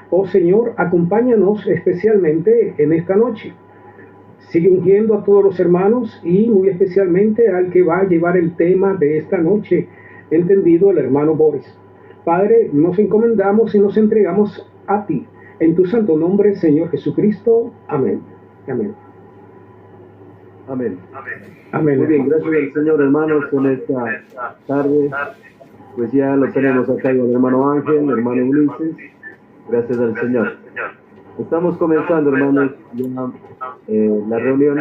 Oh Señor, acompáñanos especialmente en esta noche. Sigue ungiendo a todos los hermanos y muy especialmente al que va a llevar el tema de esta noche, entendido el hermano Boris. Padre, nos encomendamos y nos entregamos a ti. En tu santo nombre, Señor Jesucristo. Amén. Amén. Amén. Amén. Muy bien, gracias al Señor, hermanos, en esta tarde. Pues ya lo tenemos acá el hermano Ángel, el hermano Ulises. Gracias al Señor. Estamos comenzando, hermanos, ya, la reunión.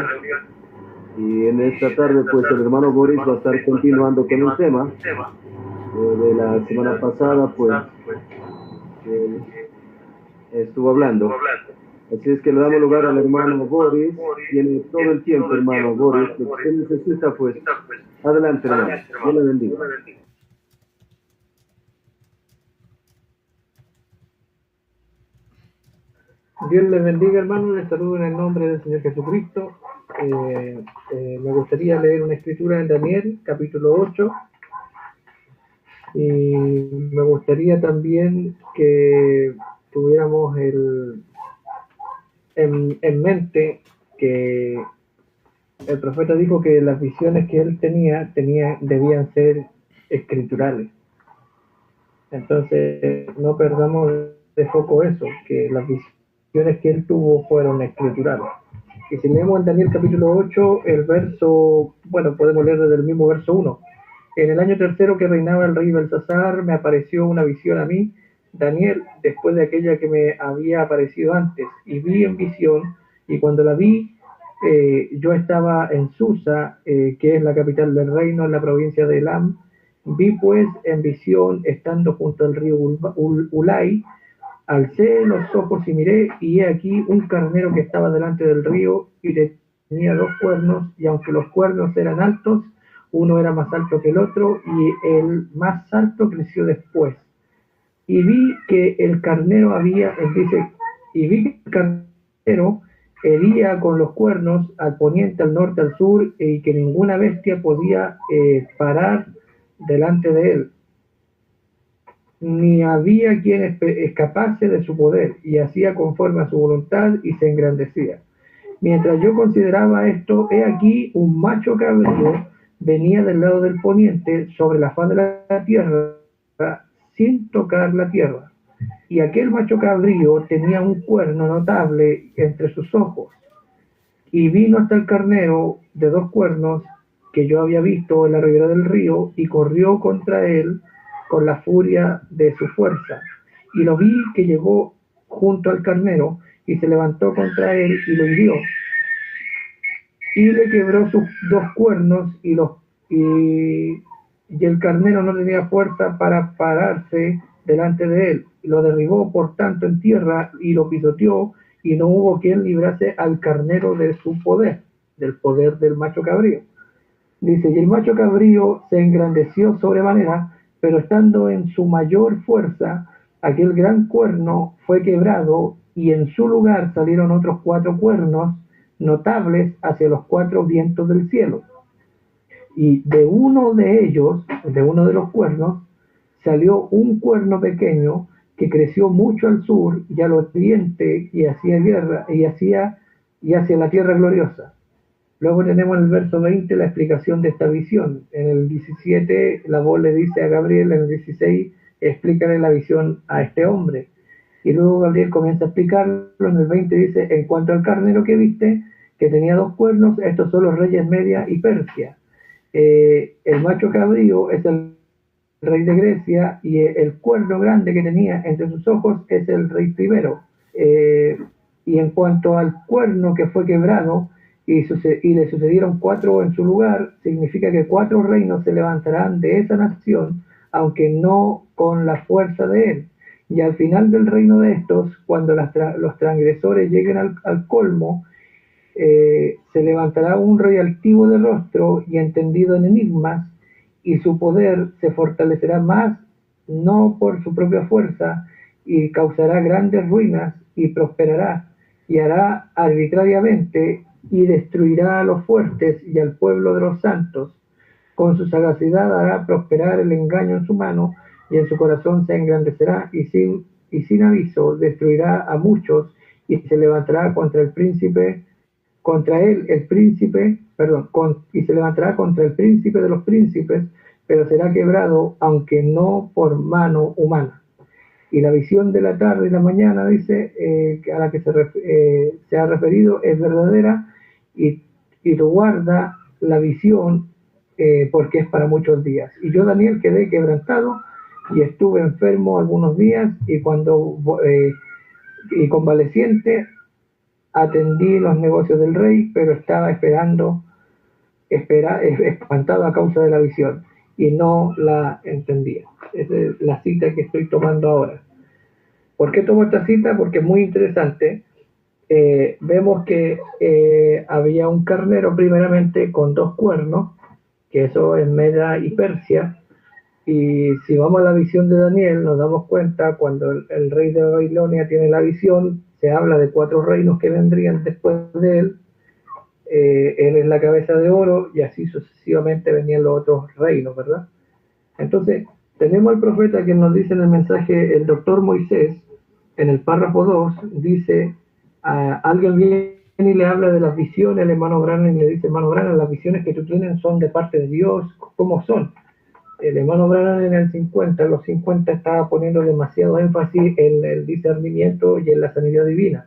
Y en esta tarde, pues el hermano Boris va a estar continuando con el tema de la semana pasada, pues estuvo hablando. Así es que le damos lugar al hermano Boris. Tiene todo el tiempo, hermano Boris. Lo que usted necesita, pues, adelante, hermano. Dios le bendiga. Dios les bendiga, hermano. Les saludo en el nombre del Señor Jesucristo. Me gustaría leer una escritura en Daniel, capítulo 8. Y me gustaría también que tuviéramos en mente que el profeta dijo que las visiones que él tenía debían ser escriturales. Entonces, no perdamos de foco eso, que las visiones que él tuvo fueron escriturales. Y si leemos en Daniel capítulo 8, el verso, bueno, podemos leer desde el mismo verso 1. En el año tercero que reinaba el rey Belsasar, me apareció una visión a mí, Daniel, después de aquella que me había aparecido antes, y vi en visión, y cuando la vi, yo estaba en Susa, que es la capital del reino, en la provincia de Elam. Vi pues en visión, estando junto al río Ulai, alcé los ojos y miré, y he aquí un carnero que estaba delante del río, y tenía 2 cuernos, y aunque los cuernos eran altos, uno era más alto que el otro, y el más alto creció después. Y vi que el carnero hería con los cuernos al poniente, al norte, al sur, y que ninguna bestia podía parar delante de él, ni había quien escapase de su poder, y hacía conforme a su voluntad, y se engrandecía. Mientras yo consideraba esto, he aquí un macho cabrío venía del lado del poniente sobre la faz de la tierra, sin tocar la tierra. Y aquel macho cabrío tenía un cuerno notable entre sus ojos. Y vino hasta el carnero de 2 cuernos que yo había visto en la ribera del río, y corrió contra él con la furia de su fuerza. Y lo vi que llegó junto al carnero, y se levantó contra él y lo hirió. Y le quebró sus 2 cuernos, y el carnero no tenía fuerza para pararse delante de él. Lo derribó por tanto en tierra y lo pisoteó, y no hubo quien librase al carnero de su poder, del poder del macho cabrío. Dice, y el macho cabrío se engrandeció sobremanera, pero estando en su mayor fuerza, aquel gran cuerno fue quebrado, y en su lugar salieron otros 4 cuernos notables hacia los 4 vientos del cielo. Y de uno de ellos, de uno de los cuernos, salió un cuerno pequeño que creció mucho al sur y al oriente, y hacía guerra y hacia la tierra gloriosa. Luego tenemos en el verso 20 la explicación de esta visión. En el 17 la voz le dice a Gabriel, en el 16 explícale la visión a este hombre. Y luego Gabriel comienza a explicarlo. En el 20 dice, en cuanto al carnero que viste, que tenía 2 cuernos, estos son los reyes Media y Persia. El macho cabrío es el rey de Grecia, y el cuerno grande que tenía entre sus ojos es el rey primero. Y en cuanto al cuerno que fue quebrado, y le sucedieron 4 en su lugar, significa que 4 reinos se levantarán de esa nación, aunque no con la fuerza de él. Y al final del reino de estos, cuando los transgresores lleguen al colmo, se levantará un rey altivo de rostro y entendido en enigmas, y su poder se fortalecerá más, no por su propia fuerza, y causará grandes ruinas, y prosperará, y hará arbitrariamente, y destruirá a los fuertes y al pueblo de los santos. Con su sagacidad hará prosperar el engaño en su mano, y en su corazón se engrandecerá, y sin y sin aviso destruirá a muchos y se levantará contra el príncipe, contra él el príncipe, perdón, y se levantará contra el príncipe de los príncipes, pero será quebrado, aunque no por mano humana. Y la visión de la tarde y la mañana, dice, a la que se ha referido, es verdadera, y tú guarda la visión porque es para muchos días. Y yo, Daniel, quedé quebrantado y estuve enfermo algunos días, y y convaleciente atendí los negocios del rey, pero estaba espantado a causa de la visión y no la entendía. Esa es la cita que estoy tomando ahora. ¿Por qué tomo esta cita? Porque es muy interesante. Vemos que había un carnero primeramente con 2 cuernos, que eso es Meda y Persia, y si vamos a la visión de Daniel nos damos cuenta cuando el rey de Babilonia tiene la visión, se habla de 4 reinos que vendrían después de él. Él es la cabeza de oro y así sucesivamente venían los otros reinos, ¿verdad? Entonces tenemos al profeta que nos dice en el mensaje, el doctor Moisés, en el párrafo 2, dice, alguien viene y le habla de las visiones al hermano Branham y le dice, hermano Branham, las visiones que tú tienes son de parte de Dios, ¿cómo son? El hermano Branham en los 50 estaba poniendo demasiado énfasis en el discernimiento y en la sanidad divina.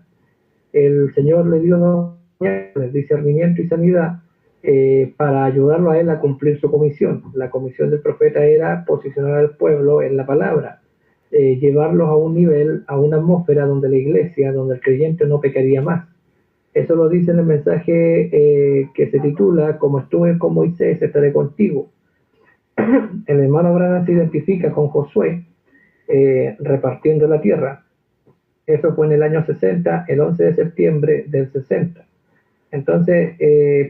El Señor le dio el discernimiento y sanidad para ayudarlo a él a cumplir su comisión. La comisión del profeta era posicionar al pueblo en la palabra, llevarlos a un nivel, a una atmósfera donde la iglesia, donde el creyente no pecaría más. Eso lo dice en el mensaje que se titula, como estuve con Moisés, estaré contigo. El hermano Branham se identifica con Josué repartiendo la tierra. Eso fue en el año 60, el 11 de septiembre del 60. Entonces,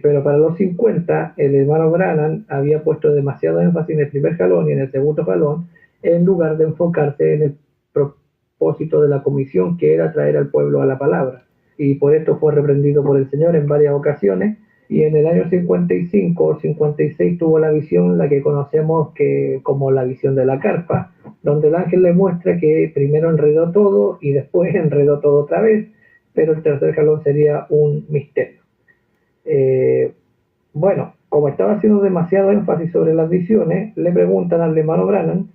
pero para los 50, el hermano Branham había puesto demasiado énfasis en el primer jalón y en el segundo jalón, en lugar de enfocarse en el propósito de la comisión, que era traer al pueblo a la palabra. Y por esto fue reprendido por el Señor en varias ocasiones, y en el año 55 o 56 tuvo la visión, la que conocemos como la visión de la carpa, donde el ángel le muestra que primero enredó todo y después enredó todo otra vez, pero el tercer jalón sería un misterio. Bueno, como estaba haciendo demasiado énfasis sobre las visiones, le preguntan al hermano Branham,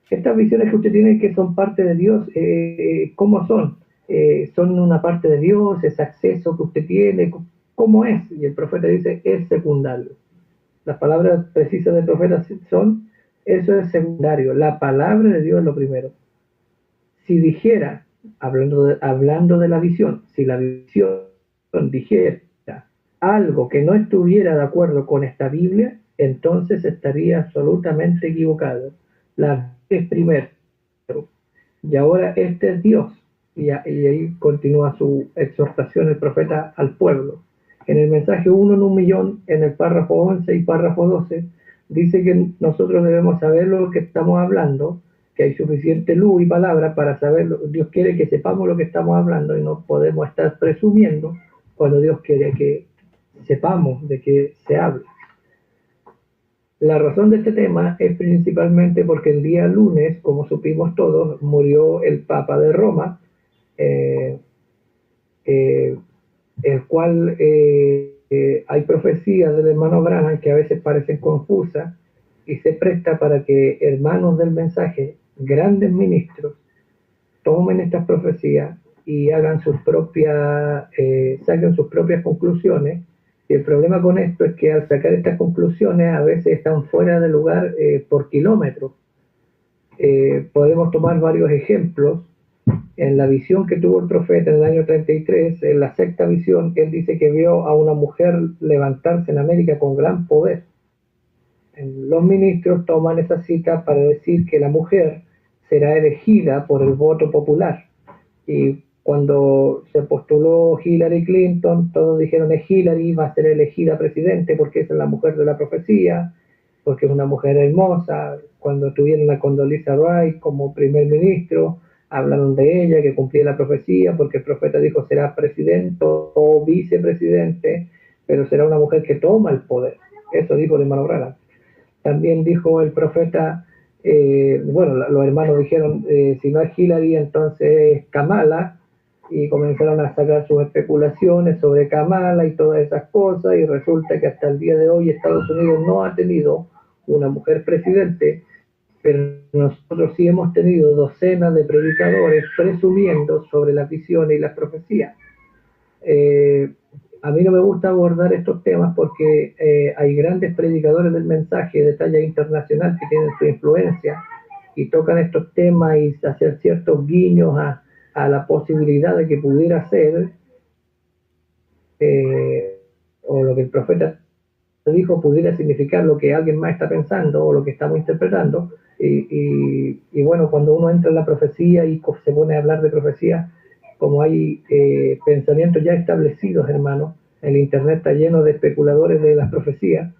estas visiones que usted tiene que son parte de Dios, ¿cómo son? ¿Son una parte de Dios? ¿Es acceso que usted tiene? ¿Cómo es? Y el profeta dice, es secundario. Las palabras precisas del profeta son, eso es secundario, la palabra de Dios es lo primero. Si dijera, hablando de la visión, si la visión dijera algo que no estuviera de acuerdo con esta Biblia, entonces estaría absolutamente equivocado. La es primero, y ahora este es Dios. Y ahí continúa su exhortación el profeta al pueblo. En el mensaje 1 en 1.000.000, en el párrafo 11 y párrafo 12, dice que nosotros debemos saber lo que estamos hablando, que hay suficiente luz y palabra para saberlo. Dios quiere que sepamos lo que estamos hablando y no podemos estar presumiendo cuando Dios quiere que sepamos de qué se habla. La razón de este tema es principalmente porque el día lunes, como supimos todos, murió el Papa de Roma, el cual hay profecías del hermano Branham que a veces parecen confusas y se presta para que hermanos del mensaje, grandes ministros, tomen estas profecías y hagan saquen sus propias conclusiones. Y el problema con esto es que al sacar estas conclusiones a veces están fuera de lugar por kilómetros. Podemos tomar varios ejemplos. En la visión que tuvo el profeta en el año 33, en la sexta visión, él dice que vio a una mujer levantarse en América con gran poder. Los ministros toman esa cita para decir que la mujer será elegida por el voto popular. Y cuando se postuló Hillary Clinton, todos dijeron que Hillary va a ser elegida presidente porque esa es la mujer de la profecía, porque es una mujer hermosa. Cuando tuvieron a Condoleezza Rice como primer ministro, hablaron de ella, que cumplía la profecía, porque el profeta dijo será presidente o vicepresidente, pero será una mujer que toma el poder. Eso dijo el hermano Branham. También dijo el profeta bueno, los hermanos dijeron, si no es Hillary, entonces es Kamala, y comenzaron a sacar sus especulaciones sobre Kamala y todas esas cosas, y resulta que hasta el día de hoy Estados Unidos no ha tenido una mujer presidente, pero nosotros sí hemos tenido docenas de predicadores presumiendo sobre las visiones y las profecías. A mí no me gusta abordar estos temas porque hay grandes predicadores del mensaje de talla internacional que tienen su influencia y tocan estos temas y hacer ciertos guiños a la posibilidad de que pudiera ser o lo que el profeta dijo pudiera significar lo que alguien más está pensando o lo que estamos interpretando. Y bueno, cuando uno entra en la profecía y se pone a hablar de profecía, como hay pensamientos ya establecidos, hermano, el internet está lleno de especuladores de las profecías,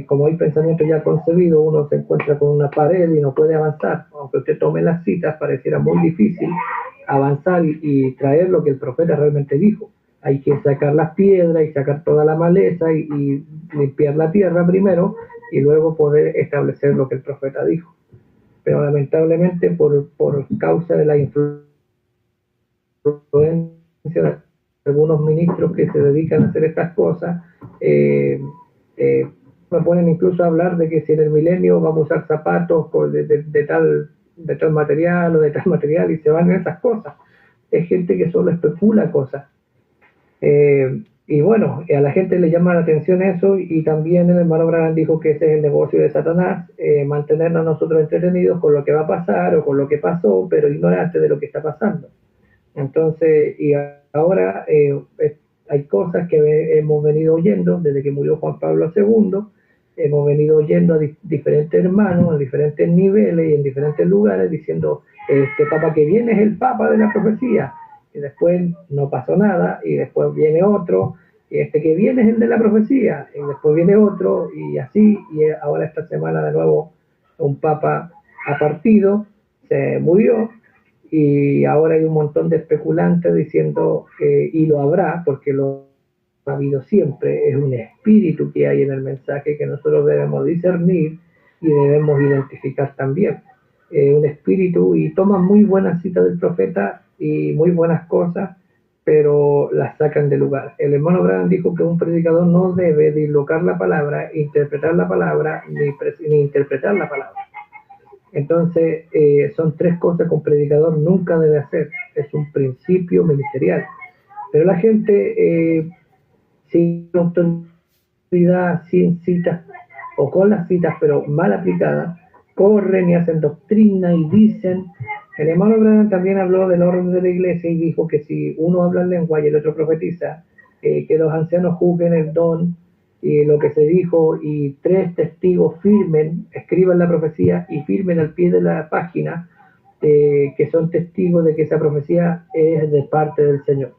como hay pensamientos ya concebidos, uno se encuentra con una pared y no puede avanzar. Aunque usted tome las citas, pareciera muy difícil avanzar y traer lo que el profeta realmente dijo. Hay que sacar las piedras y sacar toda la maleza y limpiar la tierra primero y luego poder establecer lo que el profeta dijo. Pero lamentablemente por causa de la influencia de algunos ministros que se dedican a hacer estas cosas, me ponen incluso a hablar de que si en el milenio vamos a usar zapatos de tal material o de tal material, y se van en esas cosas. Es gente que solo especula cosas. Y bueno, a la gente le llama la atención eso, y también el hermano Branham dijo que ese es el negocio de Satanás, mantenernos nosotros entretenidos con lo que va a pasar o con lo que pasó, pero ignorantes de lo que está pasando. Entonces, y ahora hay cosas que hemos venido oyendo desde que murió Juan Pablo II, hemos venido oyendo a diferentes hermanos, a diferentes niveles y en diferentes lugares, diciendo, este papa que viene es el papa de la profecía, y después no pasó nada, y después viene otro, y este que viene es el de la profecía, y después viene otro, y así, y ahora esta semana de nuevo un papa ha partido, se murió, y ahora hay un montón de especulantes diciendo, y lo habrá, porque lo ha habido siempre, es un espíritu que hay en el mensaje que nosotros debemos discernir y debemos identificar también. Un espíritu, y toman muy buenas citas del profeta y muy buenas cosas, pero las sacan de lugar. El hermano Branham dijo que un predicador no debe dislocar la palabra, interpretar la palabra, ni interpretar la palabra. Entonces, son tres cosas que un predicador nunca debe hacer. Es un principio ministerial. Pero la gente, sin autoridad, sin citas, o con las citas, pero mal aplicadas, corren y hacen doctrina y dicen. El hermano Branham también habló del orden de la iglesia y dijo que si uno habla en lengua y el otro profetiza, que los ancianos juzguen el don y lo que se dijo, y tres testigos firmen, escriban la profecía y firmen al pie de la página, que son testigos de que esa profecía es de parte del Señor.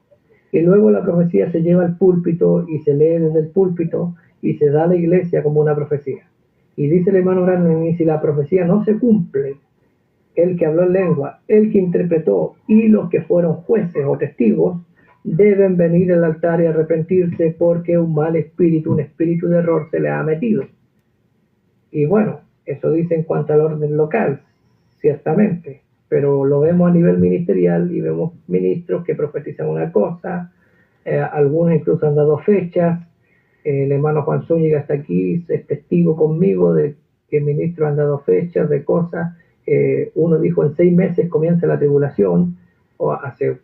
Y luego la profecía se lleva al púlpito y se lee desde el púlpito y se da a la iglesia como una profecía. Y dice el hermano Branham, y si la profecía no se cumple, el que habló en lengua, el que interpretó y los que fueron jueces o testigos deben venir al altar y arrepentirse, porque un mal espíritu, un espíritu de error se le ha metido. Y bueno, eso dice en cuanto al orden local, ciertamente, pero lo vemos a nivel ministerial y vemos ministros que profetizan una cosa, algunos incluso han dado fechas. El hermano Juan Zúñiga está aquí, es testigo conmigo de que ministros han dado fechas de cosas. Uno dijo en 6 meses comienza la tribulación, o hace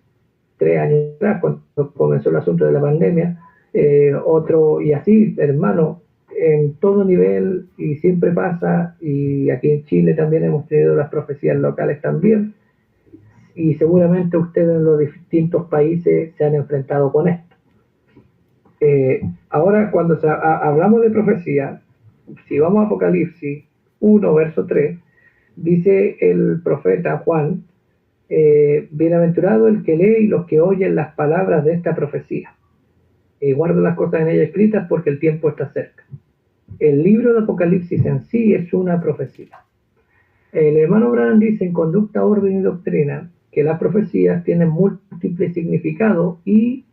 3 años atrás, cuando comenzó el asunto de la pandemia. Otro, y así, hermano, en todo nivel, y siempre pasa, y aquí en Chile también hemos tenido las profecías locales también, y seguramente ustedes en los distintos países se han enfrentado con esto. Ahora, cuando hablamos de profecía, si vamos a Apocalipsis 1, verso 3, dice el profeta Juan, bienaventurado el que lee y los que oyen las palabras de esta profecía, y guarda las cosas en ella escritas, porque el tiempo está cerca. El libro de Apocalipsis en sí es una profecía. El hermano Branham dice en Conducta, Orden y Doctrina que las profecías tienen múltiples significados y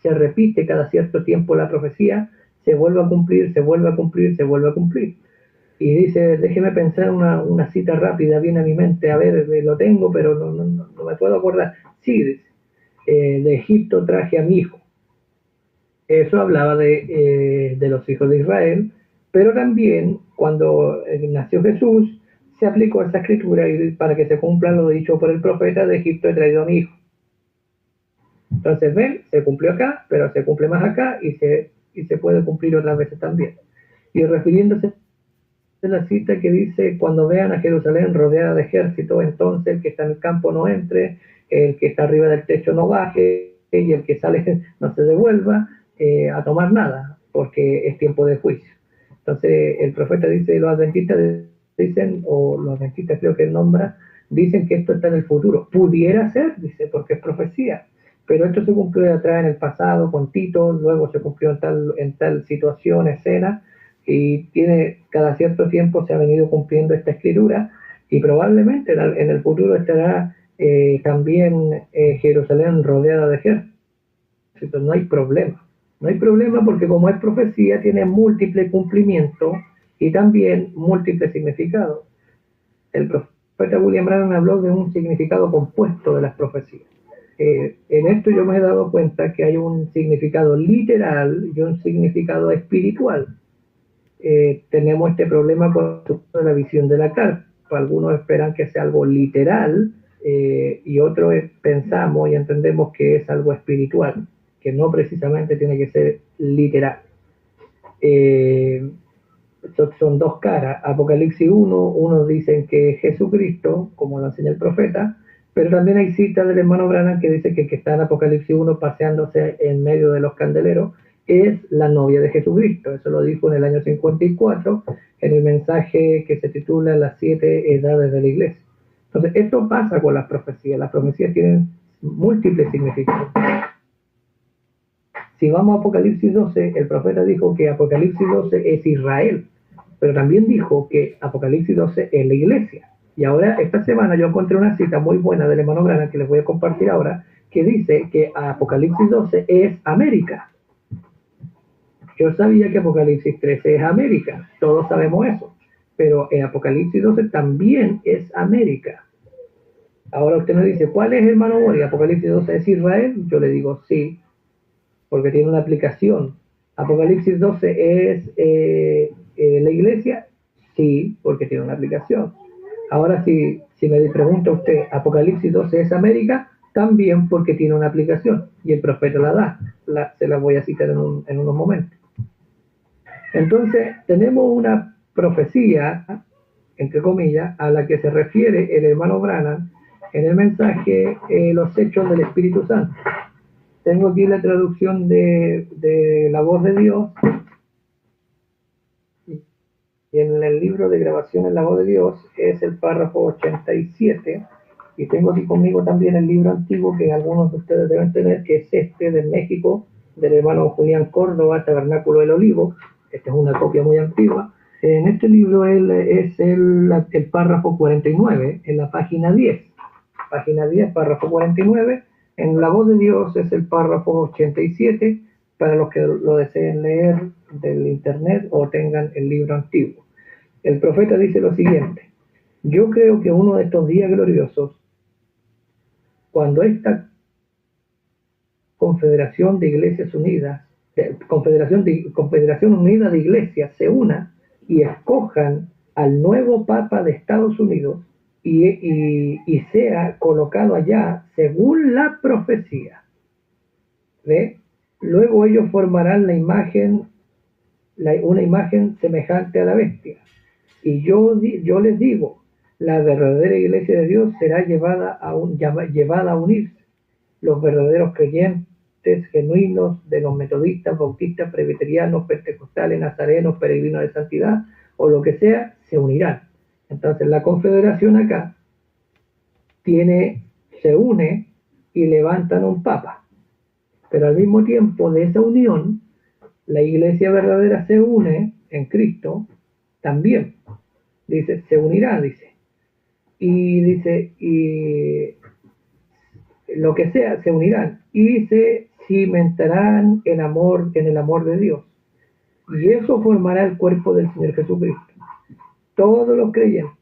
se repite cada cierto tiempo la profecía, se vuelve a cumplir, se vuelve a cumplir, se vuelve a cumplir. Y dice, déjeme pensar una cita rápida, viene a mi mente, a ver, lo tengo, pero no me puedo acordar. Sí, dice, de Egipto traje a mi hijo. Eso hablaba de los hijos de Israel, pero también cuando nació Jesús, se aplicó esa escritura y para que se cumpla lo dicho por el profeta: de Egipto he traído a mi hijo. Entonces, ven, se cumplió acá, pero se cumple más acá y se puede cumplir otras veces también. Y refiriéndose a la cita que dice: cuando vean a Jerusalén rodeada de ejército, entonces el que está en el campo no entre, el que está arriba del techo no baje, y el que sale no se devuelva a tomar nada, porque es tiempo de juicio. Entonces el profeta dice, los adventistas dicen, o los adventistas creo que nombra, dicen que esto está en el futuro. Pudiera ser, dice, porque es profecía, pero esto se cumplió de atrás en el pasado con Tito, luego se cumplió en tal situación, escena, y cada cierto tiempo se ha venido cumpliendo esta escritura, y probablemente en el futuro estará también Jerusalén rodeada de ejércitos. No hay problema. No hay problema porque como es profecía, tiene múltiple cumplimiento y también múltiples significados. El profeta William Branham habló de un significado compuesto de las profecías. En esto yo me he dado cuenta que hay un significado literal y un significado espiritual. Tenemos este problema con la visión de la carta. Algunos esperan que sea algo literal y otros pensamos y entendemos que es algo espiritual, que no precisamente tiene que ser literal. Son dos caras. Apocalipsis 1, unos dicen que es Jesucristo, como lo enseña el profeta, pero también hay citas del hermano Branham que dice que el que está en Apocalipsis 1 paseándose en medio de los candeleros es la novia de Jesucristo. Eso lo dijo en el año 54 en el mensaje que se titula Las 7 edades de la iglesia. Entonces, esto pasa con las profecías. Las profecías tienen múltiples significados. Si vamos a Apocalipsis 12, el profeta dijo que Apocalipsis 12 es Israel, pero también dijo que Apocalipsis 12 es la iglesia. Y ahora, esta semana, yo encontré una cita muy buena del hermano Branham que les voy a compartir ahora, que dice que Apocalipsis 12 es América. Yo sabía que Apocalipsis 13 es América, todos sabemos eso, pero en Apocalipsis 12 también es América. Ahora usted me dice, ¿cuál es, hermano Mori? ¿Apocalipsis 12 es Israel? Yo le digo sí, porque tiene una aplicación. ¿Apocalipsis 12 es la iglesia? Sí, porque tiene una aplicación. Ahora si me pregunta usted, ¿Apocalipsis 12 es América? También, porque tiene una aplicación, y el profeta la da. Se la voy a citar en unos momentos. Entonces, tenemos una profecía, entre comillas, a la que se refiere el hermano Branham en el mensaje Los Hechos del Espíritu Santo. Tengo aquí la traducción de La Voz de Dios, y en el libro de grabaciones La Voz de Dios es el párrafo 87, y tengo aquí conmigo también el libro antiguo que algunos de ustedes deben tener, que es este de México, del hermano Julián Córdoba, Tabernáculo del Olivo. Esta es una copia muy antigua. En este libro es el párrafo 49, en la página 10. Página 10, párrafo 49. En La Voz de Dios es el párrafo 87, para los que lo deseen leer del internet o tengan el libro antiguo. El profeta dice lo siguiente: yo creo que uno de estos días gloriosos, cuando esta Confederación de Iglesias Unidas, Confederación Unida de Iglesias se una y escojan al nuevo Papa de Estados Unidos y sea colocado allá según la profecía. ¿Ve? Luego ellos formarán una imagen semejante a la bestia. Y yo les digo, la verdadera iglesia de Dios será llevada a unirse. Los verdaderos creyentes genuinos de los metodistas, bautistas, presbiterianos, pentecostales, nazarenos, peregrinos de santidad o lo que sea, se unirán. Entonces la confederación acá se une y levantan un papa, pero al mismo tiempo de esa unión la iglesia verdadera se une en Cristo también. Dice, se unirá, dice, y lo que sea, se unirán y se cimentarán en el amor de Dios, y eso formará el cuerpo del Señor Jesucristo. todos los creyentes.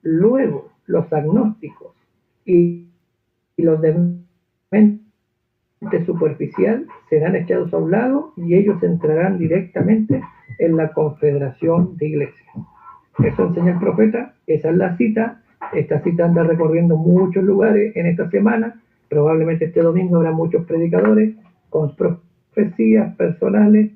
Luego, los agnósticos y los de mente superficial serán echados a un lado y ellos entrarán directamente en la confederación de iglesias. Eso enseña el profeta, esa es la cita. Esta cita anda recorriendo muchos lugares en esta semana. Probablemente este domingo habrá muchos predicadores con profecías personales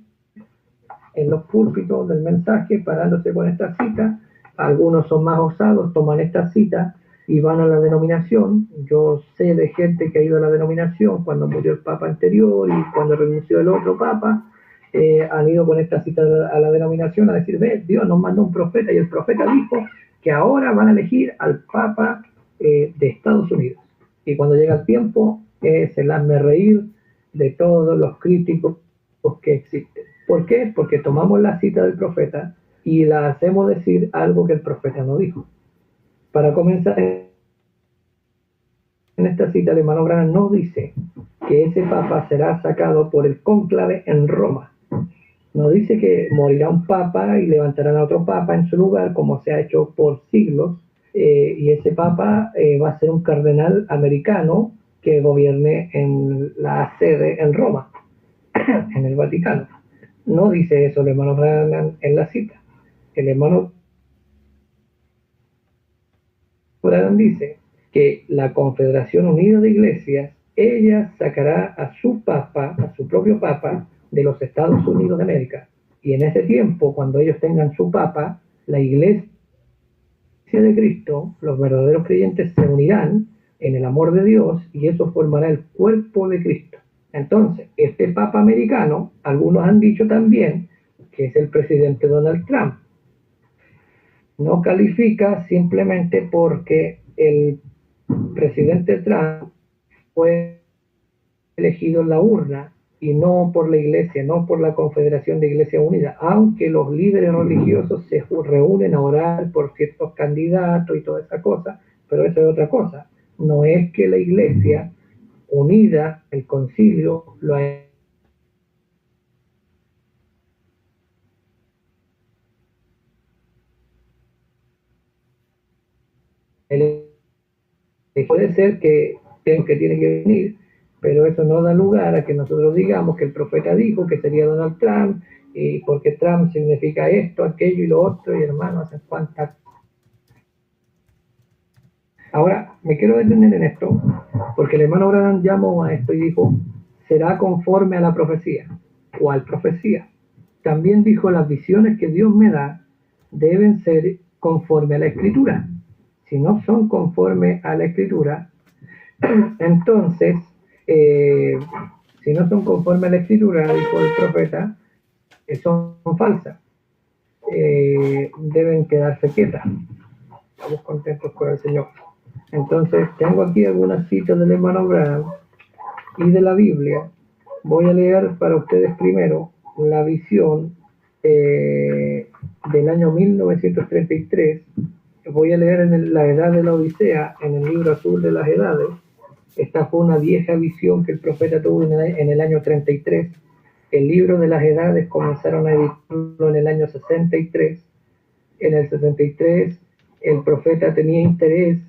en los púlpitos del mensaje, parándose con esta cita. Algunos son más osados, toman esta cita y van a la denominación. Yo sé de gente que ha ido a la denominación cuando murió el papa anterior y cuando renunció el otro papa, han ido con esta cita a la denominación a decir, ve, Dios nos mandó un profeta y el profeta dijo que ahora van a elegir al papa de Estados Unidos. Y cuando llega el tiempo, es el hazme reír de todos los críticos que existen. ¿Por qué? Porque tomamos la cita del profeta y la hacemos decir algo que el profeta no dijo. Para comenzar, en esta cita el hermano Branham no dice que ese papa será sacado por el cónclave en Roma. No dice que morirá un papa y levantarán a otro papa en su lugar, como se ha hecho por siglos, y ese papa va a ser un cardenal americano que gobierne en la sede en Roma, en el Vaticano. No dice eso el hermano Branham en la cita. El hermano Branham dice que la Confederación Unida de Iglesias, ella sacará a su papa, a su propio papa, de los Estados Unidos de América. Y en ese tiempo, cuando ellos tengan su papa, la Iglesia de Cristo, los verdaderos creyentes se unirán en el amor de Dios y eso formará el cuerpo de Cristo. Entonces, este papa americano, algunos han dicho también que es el presidente Donald Trump. No califica simplemente porque el presidente Trump fue elegido en la urna y no por la iglesia, no por la Confederación de Iglesias Unidas, aunque los líderes religiosos se reúnen a orar por ciertos candidatos y toda esa cosa, pero eso es otra cosa. No es que la iglesia unida, el concilio, lo ha puede ser que tiene que venir, pero eso no da lugar a que nosotros digamos que el profeta dijo que sería Donald Trump, y porque Trump significa esto, aquello y lo otro, y hermanos, hacen cuántas. Ahora, me quiero detener en esto, porque el hermano Branham llamó a esto y dijo, será conforme a la profecía, o al profecía. También dijo, las visiones que Dios me da deben ser conforme a la Escritura. Si no son conforme a la Escritura, entonces, si no son conforme a la Escritura, dijo el profeta, son falsas. Deben quedarse quietas. Estamos contentos con el Señor. Entonces, tengo aquí algunas citas del hermano Branham y de la Biblia. Voy a leer para ustedes primero la visión del año 1933. Voy a leer en la edad de la Odisea, en el libro azul de las edades. Esta fue una vieja visión que el profeta tuvo en el año 33. El libro de las edades comenzaron a editarlo en el año 63. En el 63 el profeta tenía interés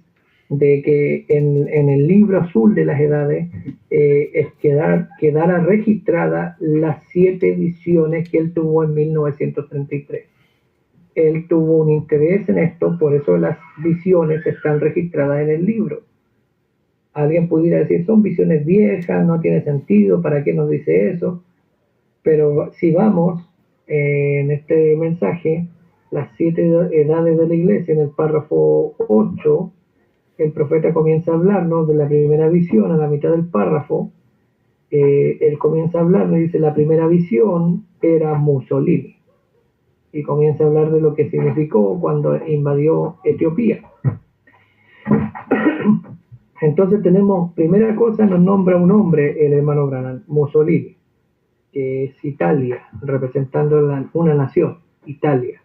de que en el libro azul de las edades quedara registrada las 7 visiones que él tuvo en 1933. Él tuvo un interés en esto, por eso las visiones están registradas en el libro. Alguien pudiera decir, son visiones viejas, no tiene sentido, ¿para qué nos dice eso? Pero si vamos en este mensaje, las 7 edades de la iglesia, en el párrafo 8, el profeta comienza a hablarnos de la primera visión a la mitad del párrafo. Él comienza a hablarnos y dice, la primera visión era Mussolini. Y comienza a hablar de lo que significó cuando invadió Etiopía. Entonces tenemos, primera cosa, nos nombra un hombre, el hermano Branham, Mussolini, que es Italia, representando una nación, Italia.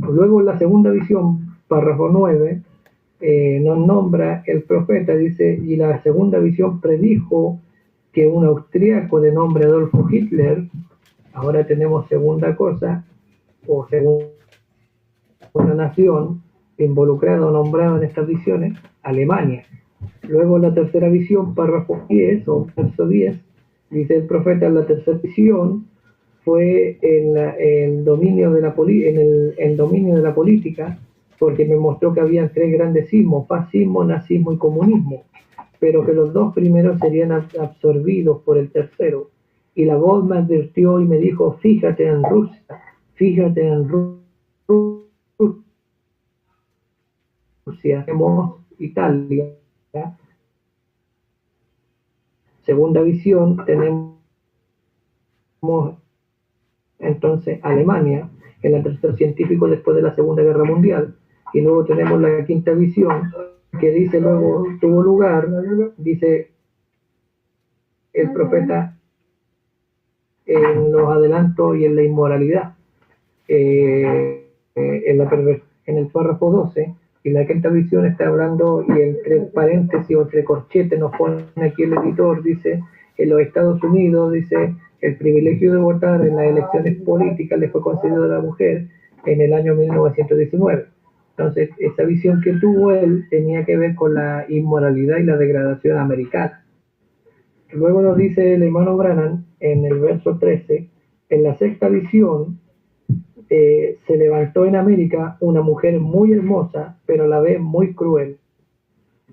Luego la segunda visión, párrafo 9, nos nombra el profeta, dice, y la segunda visión predijo que un austríaco de nombre Adolfo Hitler, ahora tenemos segunda cosa, o segunda una nación involucrada o nombrada en estas visiones, Alemania. Luego la tercera visión, párrafo 10 o verso 10, dice el profeta, en la tercera visión fue el dominio de el dominio de la política, porque me mostró que había tres grandes sismos, fascismo, nazismo y comunismo, pero que los dos primeros serían absorbidos por el tercero. Y la voz me advirtió y me dijo, fíjate en Rusia, fíjate en Rusia, tenemos Italia. Segunda visión, tenemos entonces Alemania, el tercer científico después de la Segunda Guerra Mundial, y luego tenemos la quinta visión, que dice luego tuvo lugar, dice el profeta, en los adelantos y en la inmoralidad, en el párrafo 12, y la quinta visión está hablando, y entre paréntesis o entre corchetes nos pone aquí el editor, dice, en los Estados Unidos, dice, el privilegio de votar en las elecciones políticas le fue concedido a la mujer en el año 1919. Entonces, esa visión que tuvo él tenía que ver con la inmoralidad y la degradación americana. Luego nos dice el hermano Branham en el verso 13, en la sexta visión se levantó en América una mujer muy hermosa, pero a la vez muy cruel.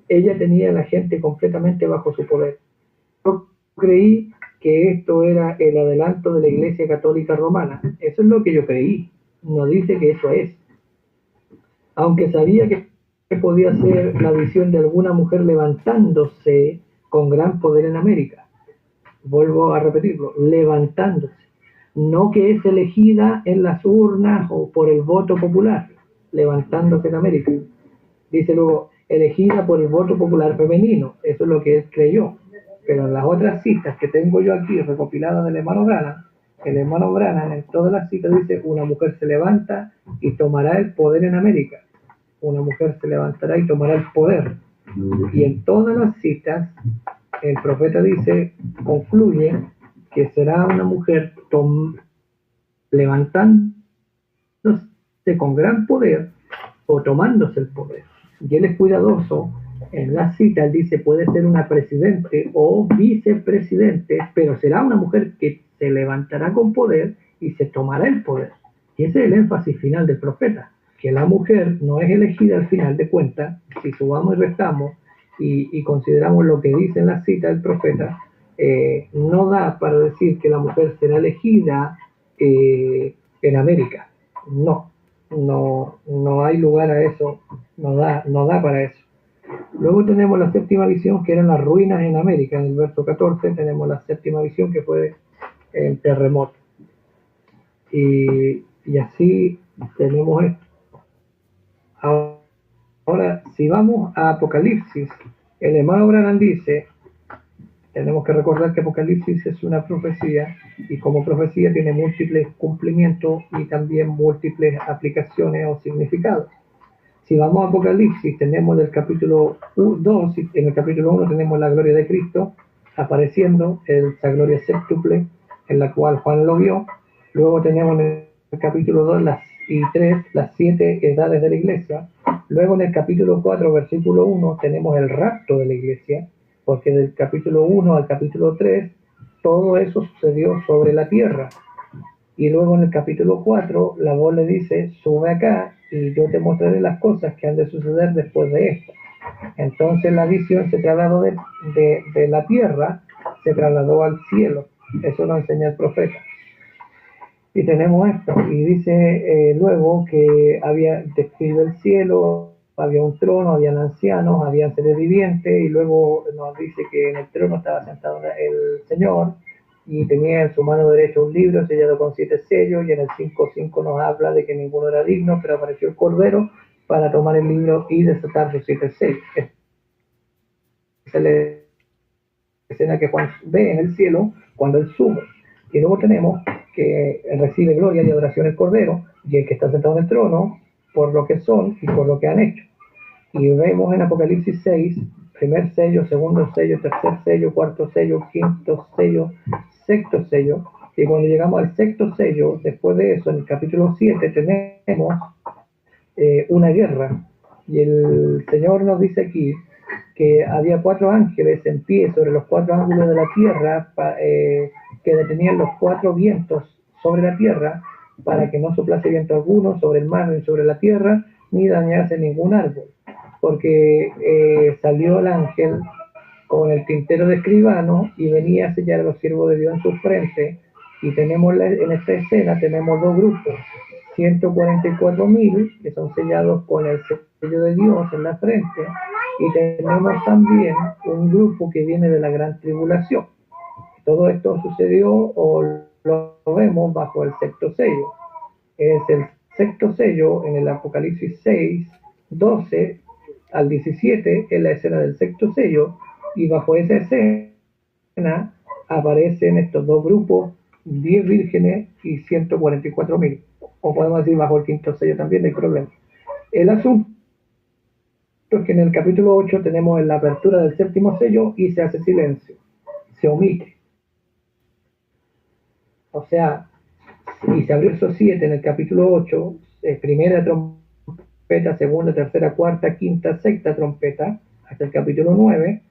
Ella tenía a la gente completamente bajo su poder. Yo creí que esto era el adelanto de la Iglesia Católica Romana. Eso es lo que yo creí. No dice que eso es. Aunque sabía que podía ser la visión de alguna mujer levantándose con gran poder en América. Vuelvo a repetirlo, levantándose. No que es elegida en las urnas o por el voto popular, levantándose en América. Dice luego, elegida por el voto popular femenino. Eso es lo que él creyó. Pero en las otras citas que tengo yo aquí recopiladas del hermano Branham, el hermano Branham en todas las citas dice, una mujer se levanta y tomará el poder en América. Una mujer se levantará y tomará el poder. Y en todas las citas, el profeta dice, concluye que será una mujer levantándose con gran poder o tomándose el poder. Y él es cuidadoso. En la cita él dice, puede ser una presidente o vicepresidente, pero será una mujer que se levantará con poder y se tomará el poder. Y ese es el énfasis final del profeta, que la mujer no es elegida al final de cuentas. Si sumamos y restamos y consideramos lo que dice en la cita del profeta, no da para decir que la mujer será elegida en América. No hay lugar a eso, no da para eso. Luego tenemos la séptima visión, que eran las ruinas en América. En el verso 14 tenemos la séptima visión, que fue el terremoto. Y así tenemos esto. Ahora, si vamos a Apocalipsis, el hermano Branham dice, tenemos que recordar que Apocalipsis es una profecía, y como profecía tiene múltiples cumplimientos y también múltiples aplicaciones o significados. Si vamos a Apocalipsis, tenemos del capítulo 2, en el capítulo 1 tenemos la gloria de Cristo apareciendo, esa gloria séptuple, en la cual Juan lo vio. Luego tenemos en el capítulo 2 y 3 las 7 edades de la iglesia. Luego en el capítulo 4, versículo 1, tenemos el rapto de la iglesia, porque del capítulo 1 al capítulo 3, todo eso sucedió sobre la tierra. Y luego en el capítulo 4, la voz le dice, sube acá y yo te mostraré las cosas que han de suceder después de esto. Entonces la visión se trasladó de la tierra, se trasladó al cielo. Eso lo enseña el profeta. Y tenemos esto, y dice luego que describe el cielo, había un trono, habían ancianos, había seres vivientes, y luego nos dice que en el trono estaba sentado el Señor, y tenía en su mano derecha un libro sellado con 7 sellos, y en el 5:5 nos habla de que ninguno era digno, pero apareció el Cordero para tomar el libro y desatar sus 7 sellos. Esa es la escena que Juan ve en el cielo cuando él sube. Y luego tenemos que recibe gloria y adoración el Cordero y el que está sentado en el trono por lo que son y por lo que han hecho. Y vemos en Apocalipsis 6, primer sello, segundo sello, tercer sello, cuarto sello, quinto sello, sexto sello. Y cuando llegamos al sexto sello, después de eso, en el capítulo 7 tenemos una guerra. Y el Señor nos dice aquí que había 4 ángeles en pie sobre los 4 ángulos de la tierra que detenían los 4 vientos sobre la tierra para que no soplase viento alguno sobre el mar ni sobre la tierra ni dañase ningún árbol, porque salió el ángel con el tintero de escribano y venía a sellar a los siervos de Dios en su frente. Y tenemos en esta escena tenemos 2 grupos, 144.000 que son sellados con el sello de Dios en la frente, y tenemos también un grupo que viene de la gran tribulación. Todo esto sucedió o lo vemos bajo el sexto sello. Es el sexto sello en el Apocalipsis 6, 12 al 17, es la escena del sexto sello, y bajo esa escena aparecen estos 2 grupos, 10 vírgenes y 144.000, o podemos decir bajo el quinto sello también, no hay problema. El asunto es que en el capítulo 8 tenemos la apertura del séptimo sello y se hace silencio, se omite. O sea, y se abrió esos 7 en el capítulo 8, primera trompeta, segunda, tercera, cuarta, quinta, sexta trompeta, hasta el capítulo 9.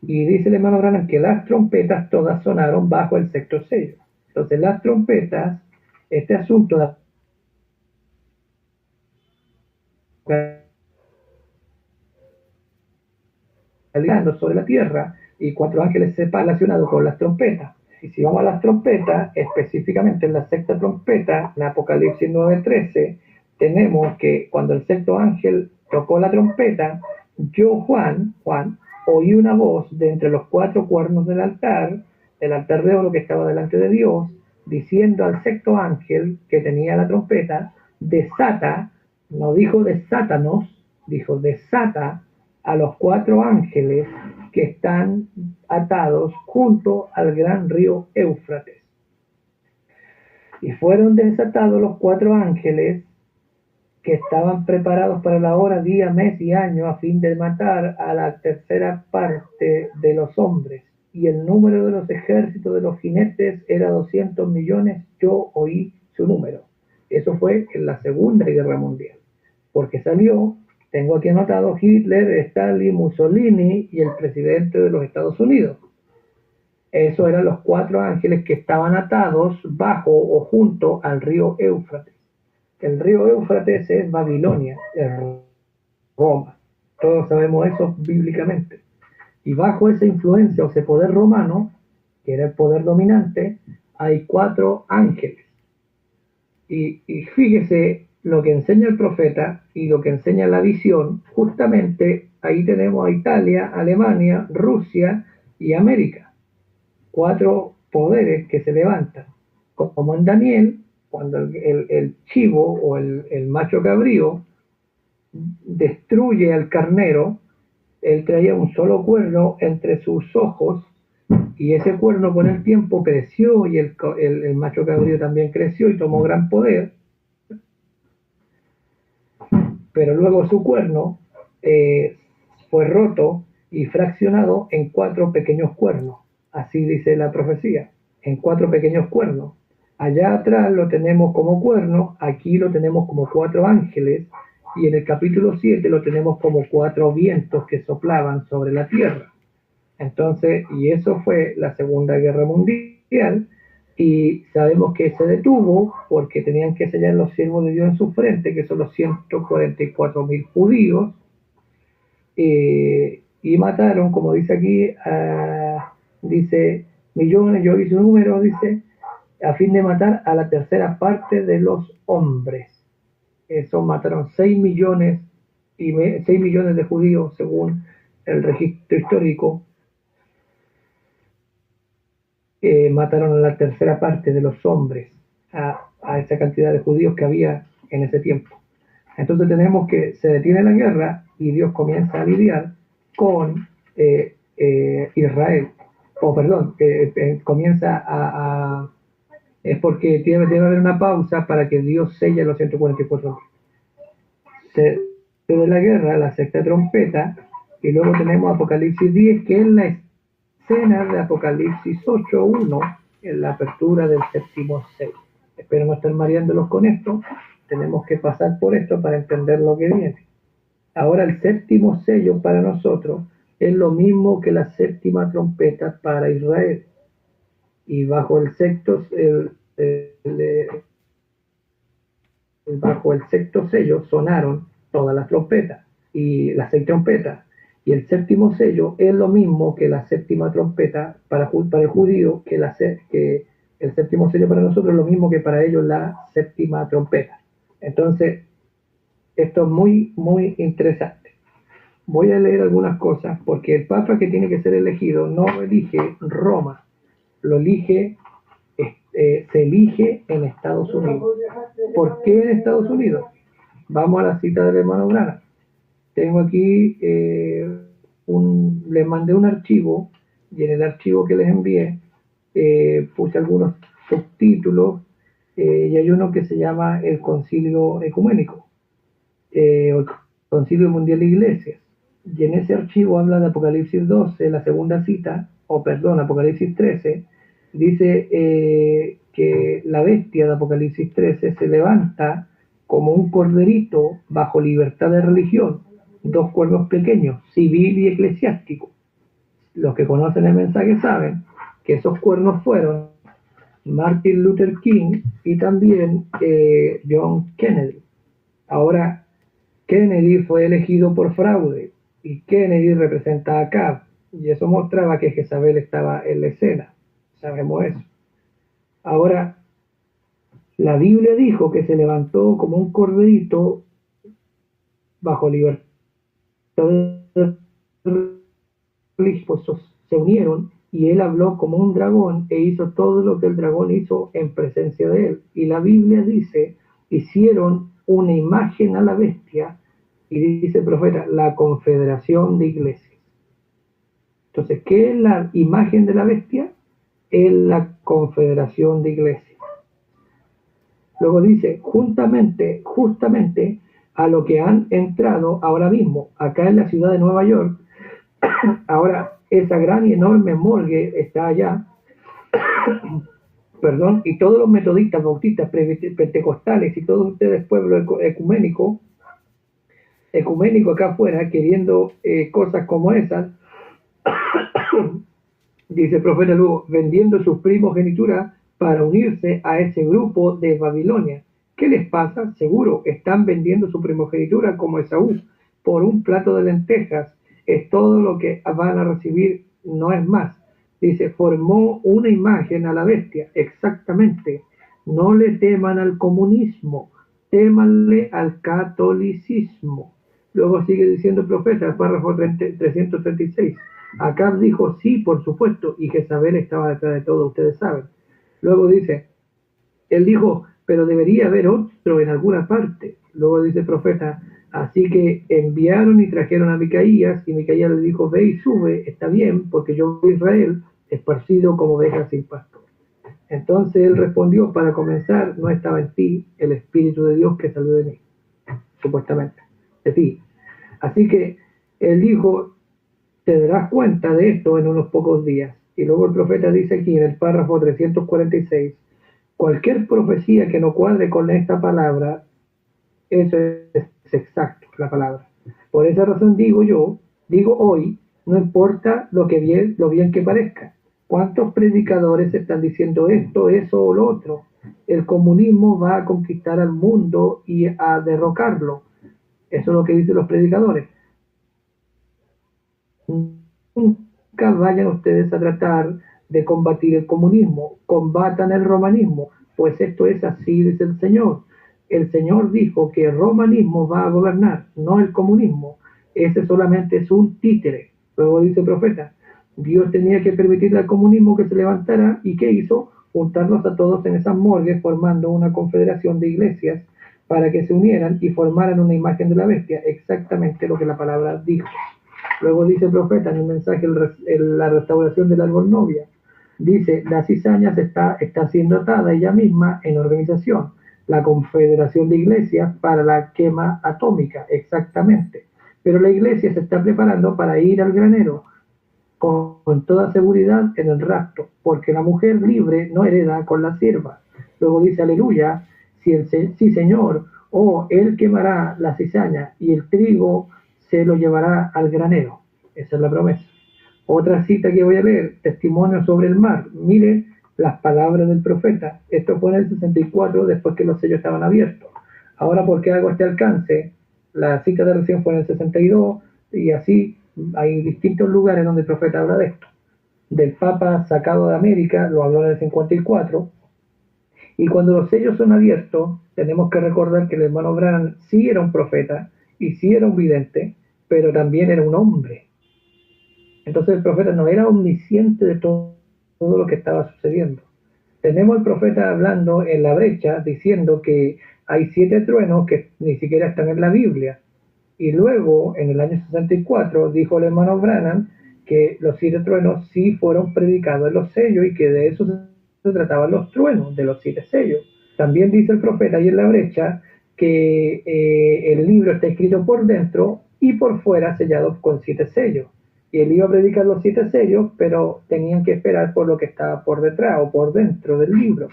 Y dice el hermano Branham que las trompetas todas sonaron bajo el sexto sello. Entonces las trompetas, este asunto de sobre la tierra y 4 ángeles relacionados con las trompetas. Y si vamos a las trompetas, específicamente en la sexta trompeta, en Apocalipsis 9:13, tenemos que cuando el sexto ángel tocó la trompeta, yo, Juan, oí una voz de entre los 4 cuernos del altar de oro que estaba delante de Dios, diciendo al sexto ángel que tenía la trompeta, desata, no dijo desátanos, dijo desata a los 4 ángeles que están atados junto al gran río Éufrates. Y fueron desatados los 4 ángeles que estaban preparados para la hora, día, mes y año a fin de matar a la tercera parte de los hombres. Y el número de los ejércitos de los jinetes era 200 millones, yo oí su número. Eso fue en la Segunda Guerra Mundial. Porque salió, tengo aquí anotado, Hitler, Stalin, Mussolini y el presidente de los Estados Unidos. Esos eran los 4 ángeles que estaban atados bajo o junto al río Éufrates. El río Éufrates es Babilonia, es Roma. Todos sabemos eso bíblicamente. Y bajo esa influencia o ese poder romano, que era el poder dominante, hay 4 ángeles. Y fíjese lo que enseña el profeta y lo que enseña la visión. Justamente ahí tenemos a Italia, Alemania, Rusia y América. 4 poderes que se levantan. Como en Daniel, cuando el chivo o el macho cabrío destruye al carnero, él traía un solo cuerno entre sus ojos, y ese cuerno con el tiempo creció, y el macho cabrío también creció y tomó gran poder, pero luego su cuerno fue roto y fraccionado en 4 pequeños cuernos. Así dice la profecía, en 4 pequeños cuernos. Allá atrás lo tenemos como cuerno, aquí lo tenemos como 4 ángeles, y en el capítulo 7 lo tenemos como 4 vientos que soplaban sobre la tierra. Entonces, y eso fue la Segunda Guerra Mundial, y sabemos que se detuvo porque tenían que sellar los siervos de Dios en su frente, que son los 144.000 judíos, y mataron, como dice aquí, dice millones, yo hice un número, dice, a fin de matar a la tercera parte de los hombres. Eso mataron 6 millones de judíos según el registro histórico. Mataron a la tercera parte de los hombres, a esa cantidad de judíos que había en ese tiempo. Entonces tenemos que se detiene la guerra y Dios comienza a lidiar con Israel, comienza es porque debe haber una pausa para que Dios selle los 144.000. Se de la guerra, la sexta trompeta, y luego tenemos Apocalipsis 10, que es la escena de Apocalipsis 8:1, en la apertura del séptimo sello. espero no estar mareándolos con esto, tenemos que pasar por esto para entender lo que viene. Ahora el séptimo sello para nosotros es lo mismo que la séptima trompeta para Israel. Y bajo el sexto sello sonaron todas las trompetas y las 6 trompetas. Y el séptimo sello es lo mismo que la séptima trompeta para el judío, que el séptimo sello para nosotros es lo mismo que para ellos la séptima trompeta. Entonces, esto es muy, muy interesante. Voy a leer algunas cosas porque el papa que tiene que ser elegido no lo elige Roma, lo elige, se elige en Estados Unidos. ¿Por qué en Estados Unidos? Vamos a la cita del hermano Branham. Tengo aquí, les mandé un archivo y en el archivo que les envié puse algunos subtítulos y hay uno que se llama el Concilio Ecuménico, el Concilio Mundial de Iglesias. Y en ese archivo habla de Apocalipsis 12, la segunda cita, Apocalipsis 13, dice que la bestia de Apocalipsis 13 se levanta como un corderito bajo libertad de religión, 2 cuernos pequeños, civil y eclesiástico. Los que conocen el mensaje saben que esos cuernos fueron Martin Luther King y también John Kennedy. Ahora, Kennedy fue elegido por fraude y Kennedy representa a Acab, y eso mostraba que Jezabel estaba en la escena. Sabemos eso. Ahora, la Biblia dijo que se levantó como un corderito bajo libertad religiosos, se unieron y él habló como un dragón e hizo todo lo que el dragón hizo en presencia de él. Y la Biblia dice, hicieron una imagen a la bestia, y dice el profeta, la confederación de iglesias. Entonces, ¿qué es la imagen de la bestia? Es la confederación de iglesias. Luego dice, justamente a lo que han entrado ahora mismo, acá en la ciudad de Nueva York, ahora esa gran y enorme morgue está allá, perdón, y todos los metodistas, bautistas, pentecostales y todos ustedes, pueblo ecuménico acá afuera, queriendo cosas como esas, dice el profeta luego, vendiendo sus primogenitura para unirse a ese grupo de Babilonia. ¿Qué les pasa? Seguro, están vendiendo su primogenitura como Esaú por un plato de lentejas. Es todo lo que van a recibir, no es más. Dice, formó una imagen a la bestia. Exactamente. No le teman al comunismo, témanle al catolicismo. Luego sigue diciendo el profeta, el párrafo 336. Acab dijo, sí, por supuesto, y Jezabel estaba detrás de todo, ustedes saben. Luego dice, él dijo, pero debería haber otro en alguna parte. Luego dice el profeta, así que enviaron y trajeron a Micaías, y Micaías le dijo, ve y sube, está bien, porque yo soy Israel, esparcido como ovejas sin pastor. Entonces él respondió, para comenzar, no estaba en ti el Espíritu de Dios que salió de mí, supuestamente, de ti. Así que él dijo, te darás cuenta de esto en unos pocos días. Y luego el profeta dice aquí en el párrafo 346, cualquier profecía que no cuadre con esta palabra, eso es exacto, la palabra. Por esa razón digo hoy, no importa lo bien que parezca. ¿Cuántos predicadores están diciendo esto, eso o lo otro? El comunismo va a conquistar al mundo y a derrocarlo. Eso es lo que dicen los predicadores. Nunca vayan ustedes a tratar de combatir el comunismo, combatan el romanismo, pues esto es así, dice el Señor. El Señor dijo que el romanismo va a gobernar, no el comunismo. Ese solamente es un títere. Luego dice el profeta, Dios tenía que permitirle al comunismo que se levantara, ¿y qué hizo? Juntarlos a todos en esas morgues, formando una confederación de iglesias para que se unieran y formaran una imagen de la bestia, exactamente lo que la palabra dijo. Luego dice el profeta en el mensaje, la restauración del árbol novia, dice, la cizaña está siendo atada ella misma en organización, la confederación de iglesias para la quema atómica, exactamente. Pero la iglesia se está preparando para ir al granero, con toda seguridad en el rapto, porque la mujer libre no hereda con la sierva. Luego dice, aleluya, sí Señor, o Él quemará la cizaña y el trigo se lo llevará al granero. Esa es la promesa. Otra cita que voy a leer, testimonio sobre el mar. Mire las palabras del profeta. Esto fue en el 64, después que los sellos estaban abiertos. Ahora, ¿por qué hago este alcance? La cita de recién fue en el 62, y así hay distintos lugares donde el profeta habla de esto. Del Papa sacado de América, lo habló en el 54, y cuando los sellos son abiertos, tenemos que recordar que el hermano Branham sí era un profeta, y sí era un vidente, pero también era un hombre. Entonces el profeta no era omnisciente de todo lo que estaba sucediendo. Tenemos al profeta hablando en la brecha, diciendo que hay 7 truenos que ni siquiera están en la Biblia. Y luego, en el año 64, dijo el hermano Branham que los 7 truenos sí fueron predicados en los sellos y que de eso se trataban los truenos, de los 7 sellos. También dice el profeta ahí en la brecha que el libro está escrito por dentro y por fuera sellado con 7 sellos. Y él iba a predicar los 7 sellos, pero tenían que esperar por lo que estaba por detrás o por dentro del libro.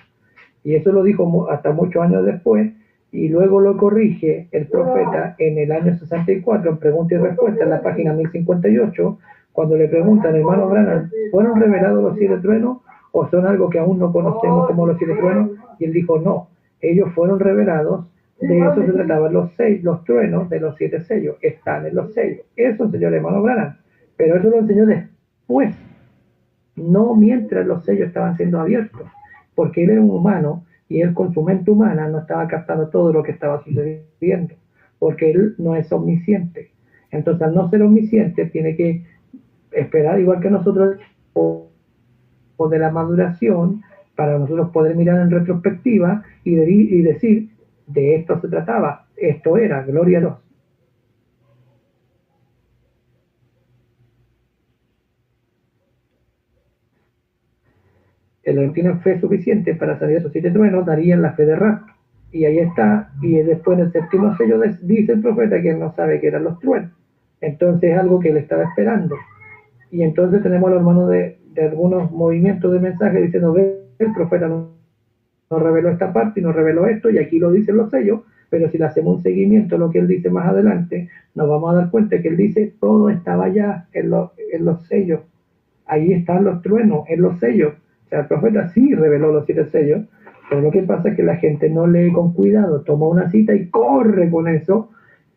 Y eso lo dijo hasta muchos años después, y luego lo corrige el profeta en el año 64, en pregunta y respuesta, en la página 1058, cuando le preguntan, hermano Branham, ¿fueron revelados los 7 truenos o son algo que aún no conocemos como los 7 truenos? Y él dijo, no, ellos fueron revelados, de eso se trataban los truenos de los 7 sellos, están en los sellos. Eso enseñó el hermano Branham, pero eso lo enseñó después, no mientras los sellos estaban siendo abiertos, porque él era un humano y él con su mente humana no estaba captando todo lo que estaba sucediendo, porque él no es omnisciente. Entonces, al no ser omnisciente, tiene que esperar, igual que nosotros, o de la maduración, para nosotros poder mirar en retrospectiva y decir, de esto se trataba, esto era, gloria a Dios. El que tiene fe suficiente para salir de esos 7 truenos, darían la fe de rapto. Y ahí está, y después en el 7º sello dice el profeta que él no sabe que eran los truenos. Entonces es algo que él estaba esperando. Y entonces tenemos a los hermanos de algunos movimientos de mensaje diciendo, ve, el profeta no reveló esta parte y no reveló esto, y aquí lo dicen los sellos, pero si le hacemos un seguimiento a lo que él dice más adelante, nos vamos a dar cuenta que él dice, todo estaba ya en los sellos. Ahí están los truenos, en los sellos. O sea, el profeta sí reveló los 7 sellos, pero lo que pasa es que la gente no lee con cuidado, toma una cita y corre con eso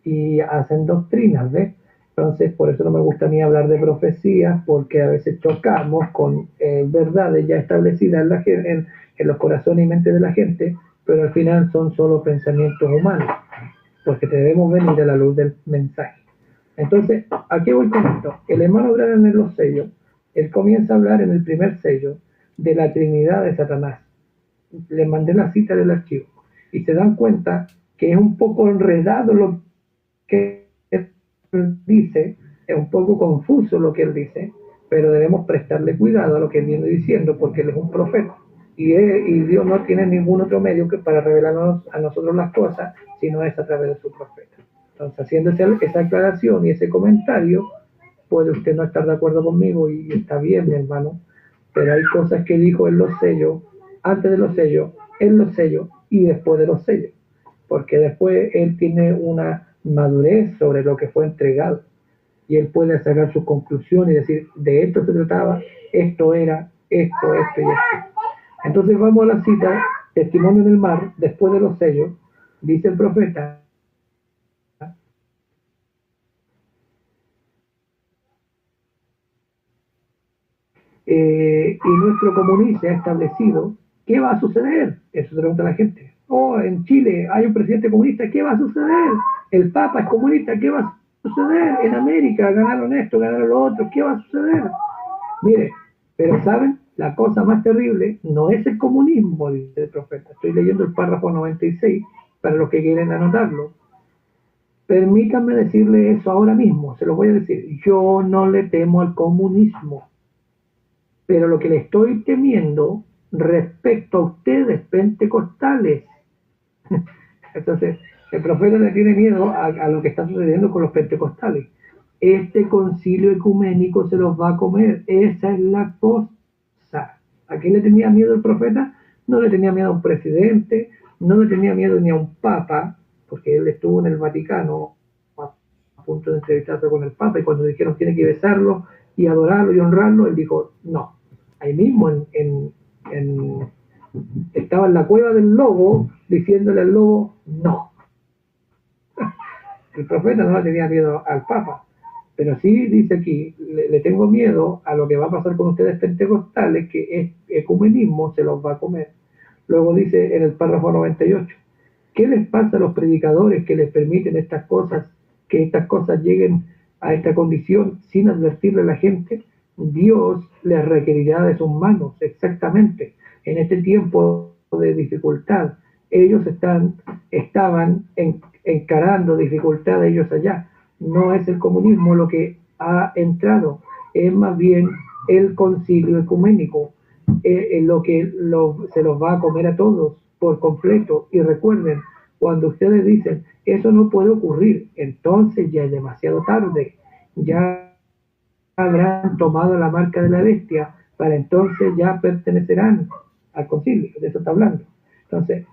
y hacen doctrinas, ¿ves? Entonces, por eso no me gusta a mí hablar de profecías, porque a veces chocamos con verdades ya establecidas en los corazones y mentes de la gente, pero al final son solo pensamientos humanos, porque debemos venir a la luz del mensaje. Entonces, ¿a qué voy con esto? El hermano Branham en los sellos, él comienza a hablar en el primer sello de la Trinidad de Satanás. Les mandé la cita del archivo y se dan cuenta que es un poco enredado lo que él dice, es un poco confuso lo que él dice, pero debemos prestarle cuidado a lo que él viene diciendo, porque él es un profeta y Dios no tiene ningún otro medio que para revelarnos a nosotros las cosas, sino es a través de su profeta. Entonces, haciendo esa aclaración y ese comentario, puede usted no estar de acuerdo conmigo y está bien, mi hermano, pero hay cosas que dijo en los sellos, antes de los sellos, en los sellos y después de los sellos, porque después él tiene una madurez sobre lo que fue entregado y él puede sacar sus conclusiones y decir, de esto se trataba, esto era, esto y esto. Entonces vamos a la cita, testimonio en el mar, después de los sellos, dice el profeta, y nuestro comunista ha establecido, ¿qué va a suceder? Eso se pregunta la gente. Oh, en Chile hay un presidente comunista, ¿qué va a suceder? El Papa es comunista, ¿qué va a suceder? En América ganaron esto, ganaron lo otro, ¿qué va a suceder? Mire, pero ¿saben? La cosa más terrible no es el comunismo, dice el profeta. Estoy leyendo el párrafo 96 para los que quieren anotarlo. Permítanme decirle eso ahora mismo, se lo voy a decir. Yo no le temo al comunismo, pero lo que le estoy temiendo respecto a ustedes pentecostales. Entonces, el profeta le tiene miedo a lo que está sucediendo con los pentecostales. Este concilio ecuménico se los va a comer. Esa es la cosa. ¿A qué le tenía miedo el profeta? no le tenía miedo a un presidente, no le tenía miedo ni a un papa, porque él estuvo en el Vaticano a punto de entrevistarse con el papa, y cuando dijeron tiene que besarlo y adorarlo y honrarlo, él dijo no. Ahí mismo estaba en la cueva del lobo diciéndole al lobo no. El profeta no le tenía miedo al papa, pero sí dice aquí, le tengo miedo a lo que va a pasar con ustedes pentecostales, que es ecumenismo, se los va a comer. Luego dice en el párrafo 98, ¿qué les pasa a los predicadores que les permiten estas cosas, que estas cosas lleguen a esta condición sin advertirle a la gente? Dios les requerirá de sus manos, exactamente. En este tiempo de dificultad, ellos estaban encarando dificultad ellos allá. No es el comunismo lo que ha entrado, es más bien el concilio ecuménico, lo que se los va a comer a todos por completo. Y recuerden, cuando ustedes dicen eso no puede ocurrir, entonces ya es demasiado tarde, ya habrán tomado la marca de la bestia, para entonces ya pertenecerán al concilio, de eso está hablando. Entonces,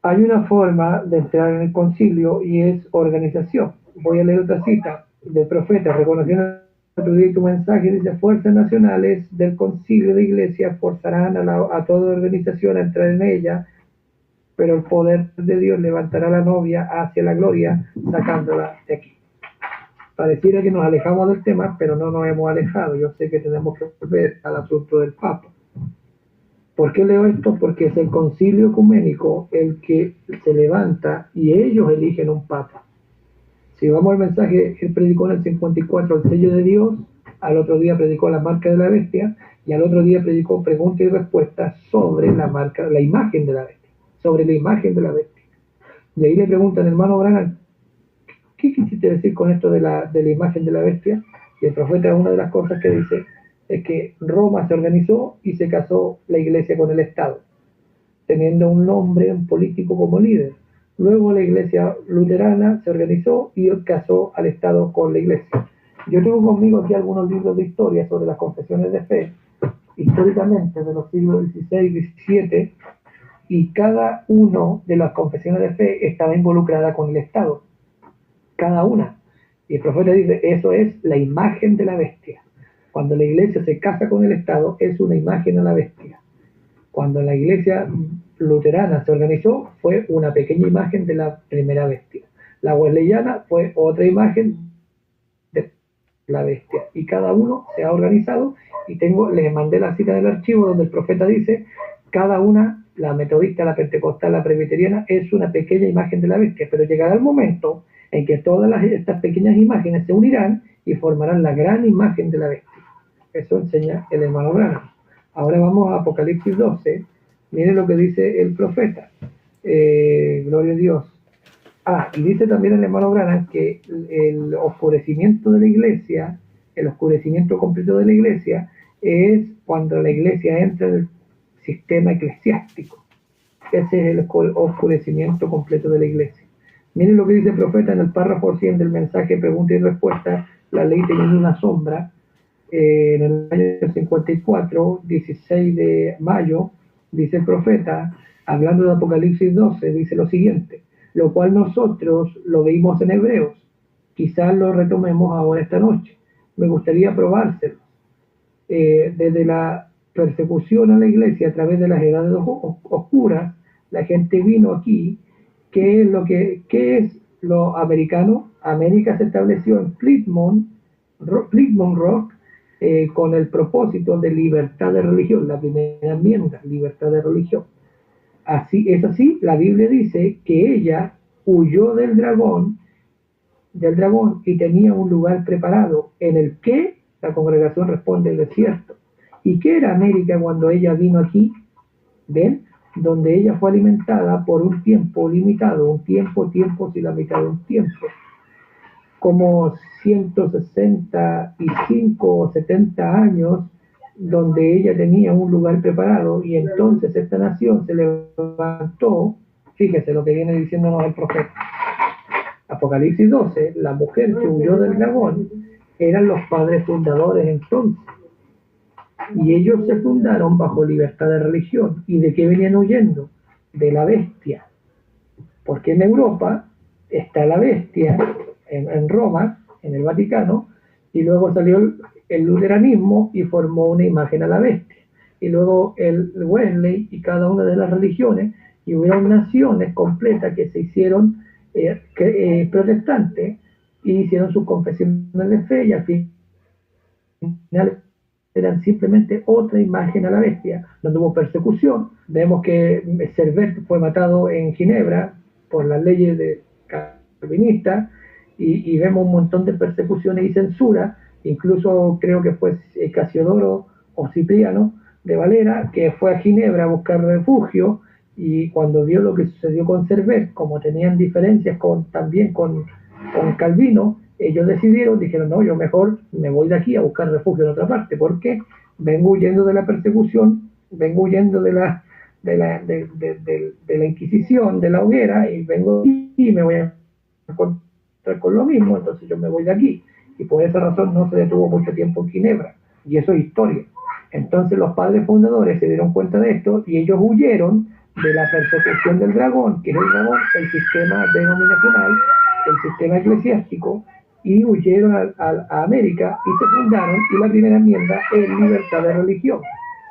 hay una forma de entrar en el concilio y es organización. Voy a leer otra cita del profeta, reconociendo tu mensaje, dice: fuerzas nacionales del concilio de iglesia forzarán a toda organización a entrar en ella, pero el poder de Dios levantará a la novia hacia la gloria, sacándola de aquí. Pareciera que nos alejamos del tema, pero no nos hemos alejado. Yo sé que tenemos que volver al asunto del Papa. ¿Por qué leo esto? Porque es el concilio ecuménico el que se levanta y ellos eligen un Papa. Si vamos al mensaje, él predicó en el 54 el sello de Dios, al otro día predicó la marca de la bestia, y al otro día predicó preguntas y respuestas sobre la marca, la imagen de la bestia, sobre la imagen de la bestia. Y ahí le preguntan, hermano Branham, ¿qué quisiste decir con esto de la imagen de la bestia? Y el profeta, una de las cosas que dice es que Roma se organizó y se casó la iglesia con el Estado, teniendo un hombre, un político como líder. Luego la iglesia luterana se organizó y casó al Estado con la iglesia. Yo tengo conmigo aquí algunos libros de historia sobre las confesiones de fe, históricamente de los siglos XVI y XVII, y cada una de las confesiones de fe estaba involucrada con el Estado. Cada una. Y el profeta dice, eso es la imagen de la bestia. Cuando la iglesia se casa con el Estado, es una imagen a la bestia. Cuando la iglesia luterana se organizó, fue una pequeña imagen de la primera bestia. La wesleyana fue otra imagen de la bestia. Y cada uno se ha organizado, y les mandé la cita del archivo donde el profeta dice, cada una, la metodista, la pentecostal, la presbiteriana, es una pequeña imagen de la bestia. Pero llegará el momento en que todas estas pequeñas imágenes se unirán y formarán la gran imagen de la bestia. Eso enseña el hermano Branham. Ahora vamos a Apocalipsis 12. Miren lo que dice el profeta. Gloria a Dios. Y dice también el hermano Branham que el oscurecimiento de la iglesia, el oscurecimiento completo de la iglesia, es cuando la iglesia entra en el sistema eclesiástico. Ese es el oscurecimiento completo de la iglesia. Miren lo que dice el profeta en el párrafo 100 del mensaje pregunta y respuesta, la ley teniendo una sombra, en el año 54, 16 de mayo, dice el profeta, hablando de Apocalipsis 12, dice lo siguiente, lo cual nosotros lo veimos en Hebreos, quizás lo retomemos ahora esta noche, me gustaría probárselo. Desde la persecución a la iglesia a través de las edades oscuras, la gente vino aquí. ¿Qué es lo americano? América se estableció en Plymouth Rock, con el propósito de libertad de religión, la primera enmienda, libertad de religión. Es así, la Biblia dice que ella huyó del dragón y tenía un lugar preparado en el que la congregación responde el desierto. ¿Y qué era América cuando ella vino aquí? ¿Ven? Donde ella fue alimentada por un tiempo limitado, un tiempo y la mitad de un tiempo, como 165 o 70 años, donde ella tenía un lugar preparado, y entonces esta nación se levantó. Fíjese lo que viene diciéndonos el profeta. Apocalipsis 12, la mujer que huyó del dragón eran los padres fundadores entonces. Y ellos se fundaron bajo libertad de religión. ¿Y de qué venían huyendo? De la bestia. Porque en Europa está la bestia, en Roma, en el Vaticano, y luego salió el luteranismo y formó una imagen a la bestia. Y luego el Wesley y cada una de las religiones, y hubieron naciones completas que se hicieron protestantes y hicieron sus confesiones de fe, y al final eran simplemente otra imagen a la bestia, donde hubo persecución. Vemos que Servet fue matado en Ginebra por las leyes de calvinistas, y vemos un montón de persecuciones y censura, incluso creo que fue Casiodoro o Cipriano de Valera, que fue a Ginebra a buscar refugio, y cuando vio lo que sucedió con Servet, como tenían diferencias también con Calvino, ellos dijeron, no, yo mejor me voy de aquí a buscar refugio en otra parte, porque vengo huyendo de la persecución, vengo huyendo de la Inquisición, de la hoguera, y vengo aquí y me voy a encontrar con lo mismo, entonces yo me voy de aquí. Y por esa razón no se detuvo mucho tiempo en Ginebra, y eso es historia. Entonces los padres fundadores se dieron cuenta de esto, y ellos huyeron de la persecución del dragón, que es el dragón, el sistema denominacional, el sistema eclesiástico, y huyeron a América y se fundaron, y la primera enmienda es libertad de religión.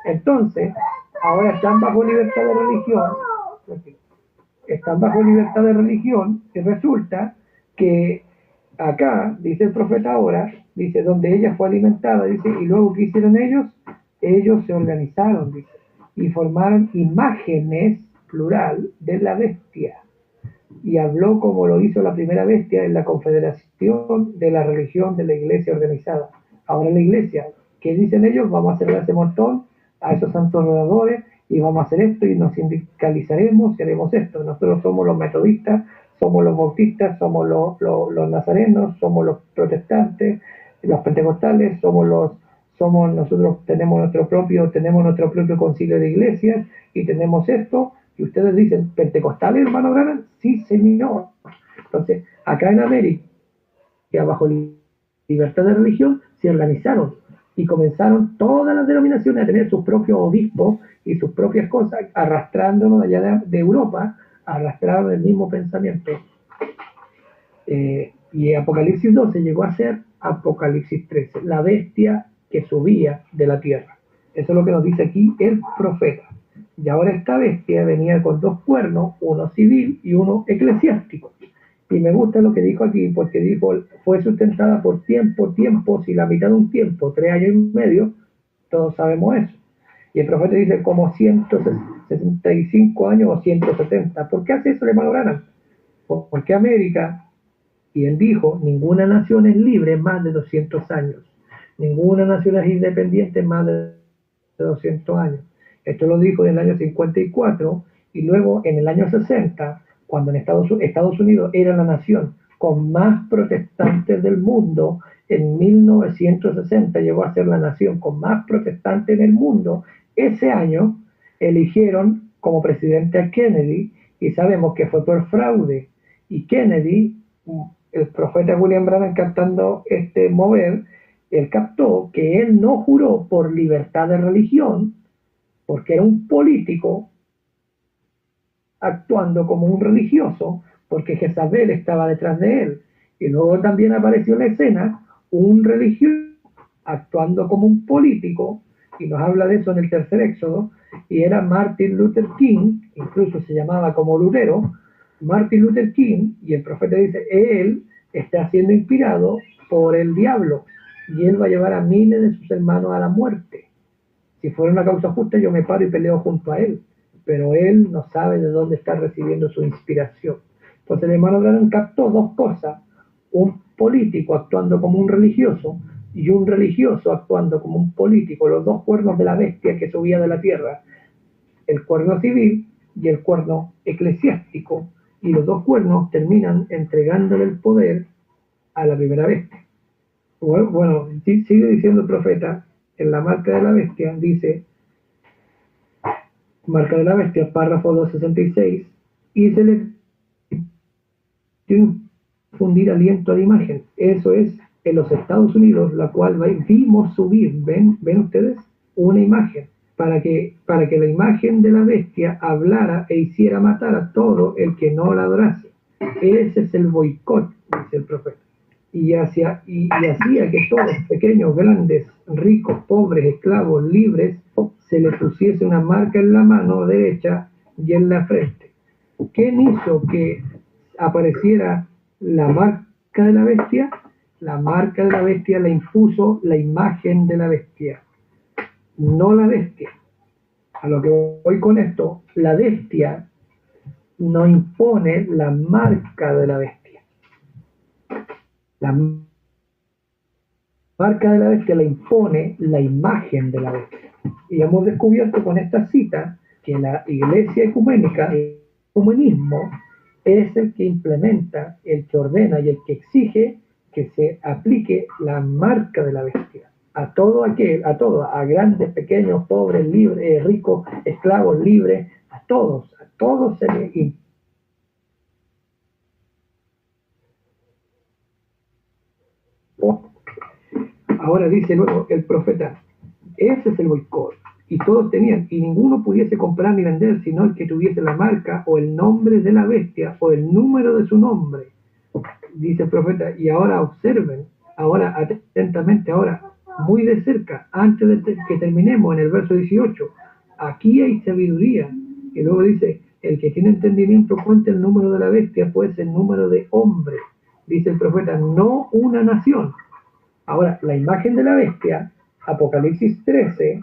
Entonces, ahora están bajo libertad de religión, y resulta que acá, dice el profeta ahora, dice, donde ella fue alimentada, dice, y luego ¿qué hicieron ellos? Ellos se organizaron, dice, y formaron imágenes, plural, de la bestia. Y habló como lo hizo la primera bestia en la confederación de la religión de la iglesia organizada. Ahora la iglesia, ¿qué dicen ellos? Vamos a hacer ese montón a esos santos oradores, y vamos a hacer esto, y nos sindicalizaremos y haremos esto. Nosotros somos los metodistas, somos los bautistas, somos los nazarenos, somos los protestantes, los pentecostales, nosotros tenemos nuestro propio concilio de iglesias, y tenemos esto. Y ustedes dicen, ¿pentecostales, hermano Branham? Sí, señor. Entonces, acá en América, bajo libertad de religión, se organizaron y comenzaron todas las denominaciones a tener sus propios obispos y sus propias cosas, arrastrándonos allá de Europa, arrastraron el mismo pensamiento. Y Apocalipsis 12 llegó a ser Apocalipsis 13, la bestia que subía de la tierra. Eso es lo que nos dice aquí el profeta. Y ahora esta bestia venía con dos cuernos, uno civil y uno eclesiástico. Y me gusta lo que dijo aquí, porque dijo, fue sustentada por tiempos, y la mitad de un tiempo, 3 años y medio, todos sabemos eso. Y el profeta dice como 165 años o 170. ¿Por qué hace eso el hermano Branham? Porque América, y él dijo, ninguna nación es libre más de 200 años. Ninguna nación es independiente más de 200 años. Esto lo dijo en el año 54, y luego en el año 60, cuando en Estados Unidos era la nación con más protestantes del mundo. En 1960 llegó a ser la nación con más protestantes en el mundo. Ese año eligieron como presidente a Kennedy, y sabemos que fue por fraude. Y Kennedy, el profeta William Branham captando mover, él captó que él no juró por libertad de religión, porque era un político actuando como un religioso, porque Jezabel estaba detrás de él. Y luego también apareció en la escena un religioso actuando como un político, y nos habla de eso en el tercer Éxodo, y era Martin Luther King, incluso se llamaba como Lutero, Martin Luther King, y el profeta dice, él está siendo inspirado por el diablo, y él va a llevar a miles de sus hermanos a la muerte. Si fuera una causa justa, yo me paro y peleo junto a él, pero él no sabe de dónde está recibiendo su inspiración. Entonces el hermano Branham captó dos cosas: un político actuando como un religioso y un religioso actuando como un político, los dos cuernos de la bestia que subía de la tierra, el cuerno civil y el cuerno eclesiástico, y los dos cuernos terminan entregándole el poder a la primera bestia. Bueno, sigue diciendo el profeta en la marca de la bestia, dice, marca de la bestia, párrafo 266, y se le infundir aliento a la imagen. Eso es en los Estados Unidos, la cual vimos subir. ¿Ven ustedes? una imagen, para que la imagen de la bestia hablara e hiciera matar a todo el que no la adorase. Ese es el boicot, dice el profeta. Y hacía que todos, pequeños, grandes, ricos, pobres, esclavos, libres, se le pusiese una marca en la mano derecha y en la frente. ¿Quién hizo que apareciera la marca de la bestia? La marca de la bestia la impuso la imagen de la bestia, no la bestia. A lo que voy con esto, la bestia no impone la marca de la bestia. La marca de la bestia la impone la imagen de la bestia. Y hemos descubierto con esta cita que la iglesia ecuménica, el ecumenismo, es el que implementa, el que ordena y el que exige que se aplique la marca de la bestia a todo aquel, a grandes, pequeños, pobres, libres, ricos, esclavos, libres, a todos se le impone. Ahora dice luego el profeta, ese es el boicot, y todos tenían, y ninguno pudiese comprar ni vender, sino el que tuviese la marca o el nombre de la bestia o el número de su nombre, dice el profeta. Y ahora observen, ahora atentamente, ahora muy de cerca, antes de que terminemos en el verso 18, aquí hay sabiduría, y luego dice, el que tiene entendimiento cuente el número de la bestia, pues el número de hombre, dice el profeta, no una nación. Ahora, la imagen de la bestia, Apocalipsis 13,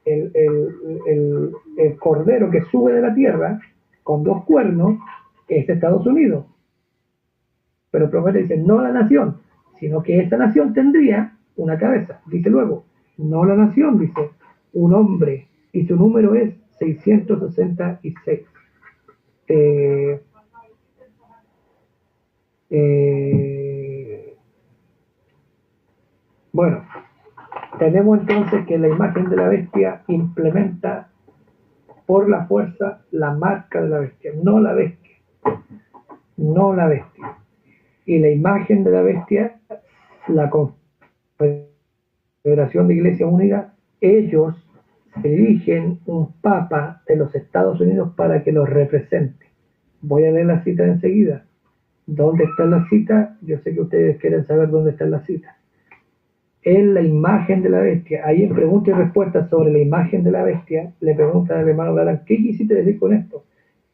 el cordero que sube de la tierra con 2 cuernos, es Estados Unidos. Pero el profeta dice, no la nación, sino que esta nación tendría una cabeza. Dice luego, no la nación, dice, un hombre, y su número es 666. Bueno, tenemos entonces que la imagen de la bestia implementa por la fuerza la marca de la bestia, no la bestia, no la bestia. Y la imagen de la bestia, la Confederación de Iglesias Unidas, ellos eligen un papa de los Estados Unidos para que los represente. Voy a leer la cita enseguida. ¿Dónde está la cita? Yo sé que ustedes quieren saber dónde está la cita. Es la imagen de la bestia. Ahí en pregunta y respuesta sobre la imagen de la bestia, le pregunta al hermano Galán, ¿qué quisiste decir con esto?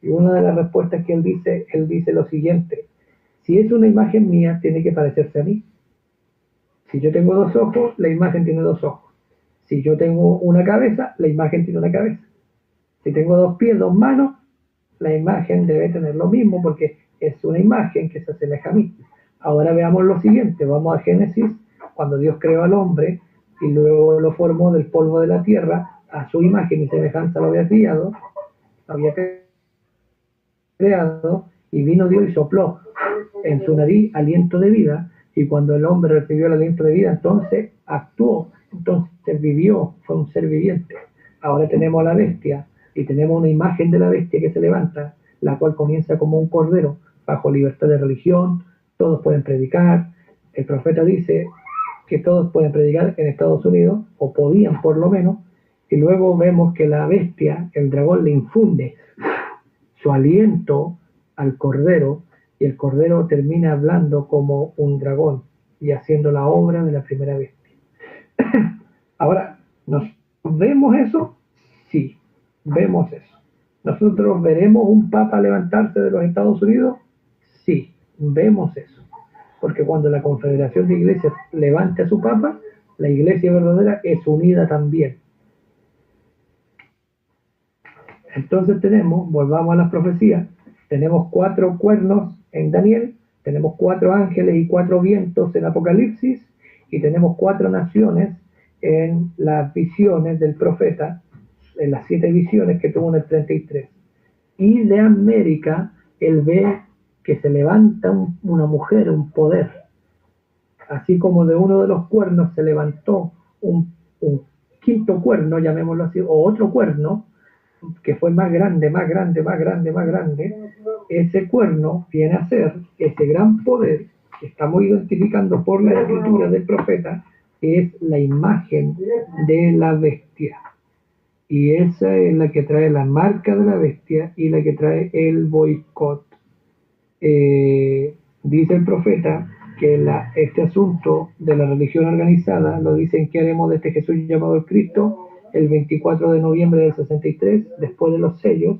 Y una de las respuestas que él dice lo siguiente: si es una imagen mía, tiene que parecerse a mí. Si yo tengo 2 ojos, la imagen tiene 2 ojos. Si yo tengo una cabeza, la imagen tiene una cabeza. Si tengo 2 pies, 2 manos, la imagen debe tener lo mismo porque es una imagen que se asemeja a mí. Ahora veamos lo siguiente. Vamos a Génesis, cuando Dios creó al hombre y luego lo formó del polvo de la tierra, a su imagen y semejanza lo había creado, y vino Dios y sopló en su nariz aliento de vida, y cuando el hombre recibió el aliento de vida, entonces actuó, entonces vivió, fue un ser viviente. Ahora tenemos a la bestia, y tenemos una imagen de la bestia que se levanta, la cual comienza como un cordero, bajo libertad de religión, todos pueden predicar. El profeta dice que todos pueden predicar en Estados Unidos, o podían por lo menos, y luego vemos que la bestia, el dragón, le infunde su aliento al cordero, y el cordero termina hablando como un dragón y haciendo la obra de la primera bestia. Ahora, ¿nos vemos eso? Sí, vemos eso. ¿Nosotros veremos un papa levantarse de los Estados Unidos? Sí, vemos eso. Porque cuando la Confederación de Iglesias levante a su papa, la iglesia verdadera es unida también. Entonces volvamos a las profecías, tenemos 4 cuernos en Daniel, tenemos 4 ángeles y 4 vientos en Apocalipsis, y tenemos 4 naciones en las visiones del profeta, en las 7 visiones que tuvo en el 33. Y de América, él ve que se levanta una mujer, un poder. Así como de uno de los cuernos se levantó un quinto cuerno, llamémoslo así, o otro cuerno, que fue más grande, ese cuerno viene a ser ese gran poder que estamos identificando por la escritura del profeta es la imagen de la bestia. Y esa es la que trae la marca de la bestia y la que trae el boicot. Dice el profeta que este asunto de la religión organizada lo dicen que haremos de este Jesús llamado el Cristo el 24 de noviembre del 63, después de los sellos.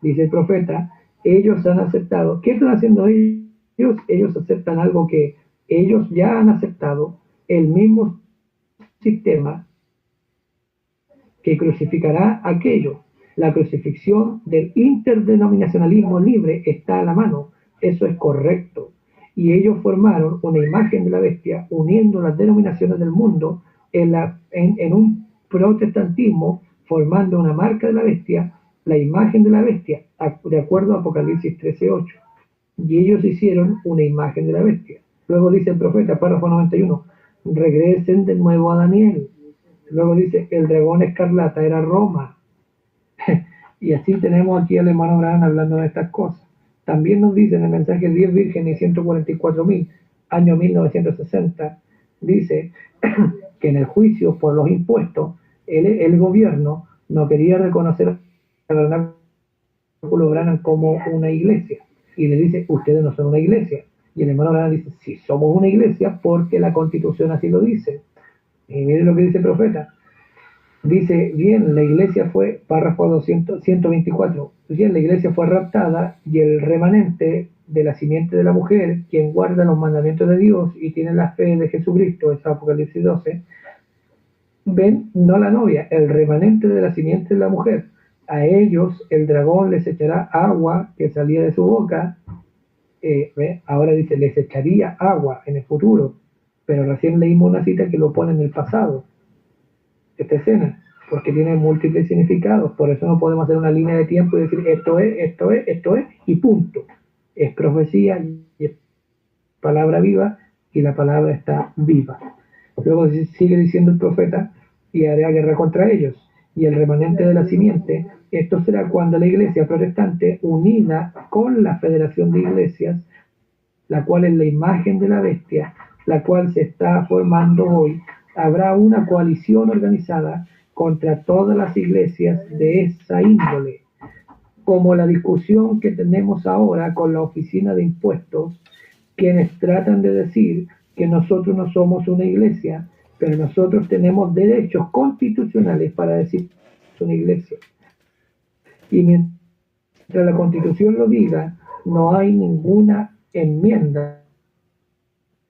Dice el profeta, ellos han aceptado. ¿Qué están haciendo ellos? Ellos aceptan algo que ellos ya han aceptado, el mismo sistema que crucificará aquello. La crucifixión del interdenominacionalismo libre está a la mano. Eso es correcto. Y ellos formaron una imagen de la bestia uniendo las denominaciones del mundo en un protestantismo, formando una marca de la bestia, la imagen de la bestia, de acuerdo a Apocalipsis 13:8. Y ellos hicieron una imagen de la bestia. Luego dice el profeta, párrafo 91, regresen de nuevo a Daniel. Luego dice, el dragón escarlata era Roma. Y así tenemos aquí al hermano Abraham hablando de estas cosas. También nos dice en el mensaje 10 vírgenes y 144.000, año 1960, dice que en el juicio por los impuestos, el gobierno no quería reconocer a Tabernáculo Branham como una iglesia. Y le dice, ustedes no son una iglesia. Y el hermano Branham dice, sí, somos una iglesia porque la Constitución así lo dice. Y miren lo que dice el profeta. Dice, bien, la iglesia fue, párrafo 124, bien, la iglesia fue raptada y el remanente de la simiente de la mujer, quien guarda los mandamientos de Dios y tiene la fe de Jesucristo, es Apocalipsis 12, ven, no la novia, el remanente de la simiente de la mujer. A ellos el dragón les echará agua que salía de su boca, ahora dice, les echaría agua en el futuro, pero recién leímos una cita que lo pone en el pasado. Esta escena, porque tiene múltiples significados, por eso no podemos hacer una línea de tiempo y decir esto es, y punto. Es profecía y es palabra viva, y la palabra está viva. Luego sigue diciendo el profeta, y hará guerra contra ellos, y el remanente de la simiente, esto será cuando la iglesia protestante, unida con la federación de iglesias, la cual es la imagen de la bestia, la cual se está formando hoy, habrá una coalición organizada contra todas las iglesias de esa índole, como la discusión que tenemos ahora con la oficina de impuestos, quienes tratan de decir que nosotros no somos una iglesia, pero nosotros tenemos derechos constitucionales para decir que somos una iglesia. Y mientras la Constitución lo diga, no hay ninguna enmienda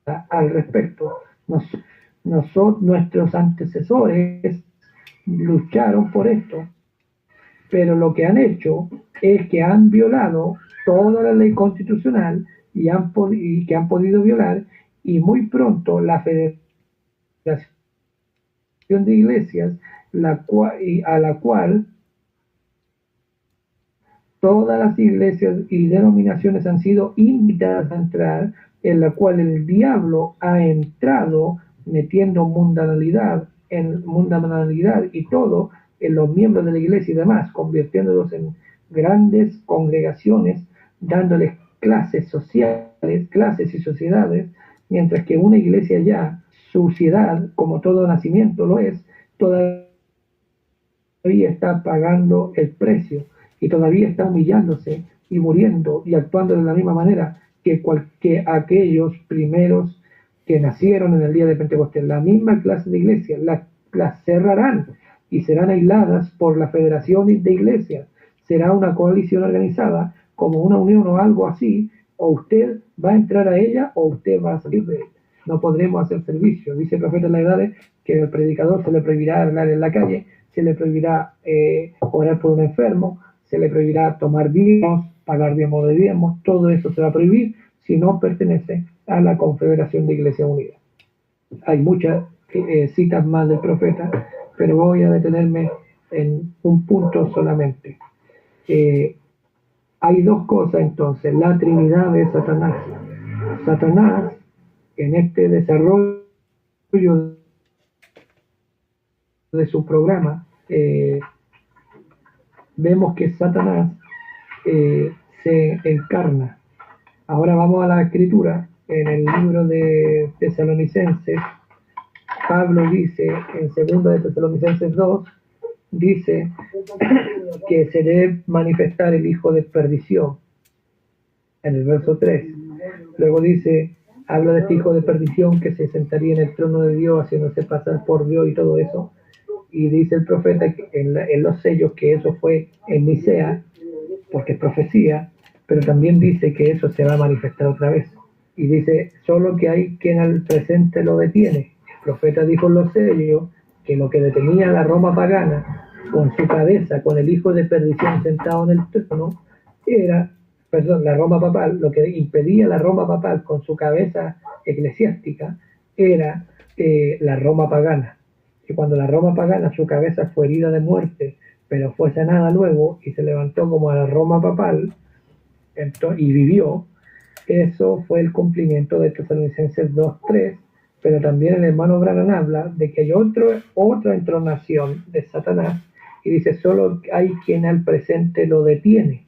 al respecto. Nuestros antecesores lucharon por esto, pero lo que han hecho es que han violado toda la ley constitucional y que han podido violar, y muy pronto la Federación de Iglesias, a la cual todas las iglesias y denominaciones han sido invitadas a entrar, en la cual el diablo ha entrado metiendo mundanalidad y todo en los miembros de la iglesia y demás, convirtiéndolos en grandes congregaciones, dándoles clases sociales, clases y sociedades, mientras que una iglesia ya, suciedad, como todo nacimiento lo es, todavía está pagando el precio y todavía está humillándose y muriendo y actuando de la misma manera que aquellos primeros que nacieron en el día de Pentecostés. La misma clase de iglesias las cerrarán y serán aisladas por la Federación de Iglesias. Será una coalición organizada como una unión o algo así, o usted va a entrar a ella o usted va a salir de ella. No podremos hacer servicio. Dice el profeta en las edades que al predicador se le prohibirá hablar en la calle, se le prohibirá orar por un enfermo, se le prohibirá tomar diezmos, pagar diezmos de diezmos, todo eso se va a prohibir si no pertenece a la Confederación de Iglesia Unida. Hay muchas citas más del profeta, pero voy a detenerme en un punto solamente. Hay dos cosas entonces, la Trinidad de Satanás. Satanás, en este desarrollo de su programa, vemos que Satanás se encarna. Ahora vamos a la escritura en el libro de Tesalonicenses, Pablo dice en 2 de Tesalonicenses 2, dice que se debe manifestar el hijo de perdición, en el verso 3. Luego dice, habla de este hijo de perdición que se sentaría en el trono de Dios, haciéndose pasar por Dios y todo eso. Y dice el profeta que en los sellos que eso fue en Nicea, porque es profecía, pero también dice que eso se va a manifestar otra vez. Y dice, solo que hay quien al presente lo detiene. El profeta dijo en los sellos que lo que detenía a la Roma pagana con su cabeza, con el hijo de perdición sentado en el trono, era, la Roma papal, lo que impedía a la Roma papal con su cabeza eclesiástica era la Roma pagana. Y cuando la Roma pagana, su cabeza fue herida de muerte, pero fue sanada luego y se levantó como a la Roma papal y vivió, eso fue el cumplimiento de Tesalonicenses 2:3, pero también el hermano Branham habla de que hay otra entronación de Satanás y dice, solo hay quien al presente lo detiene,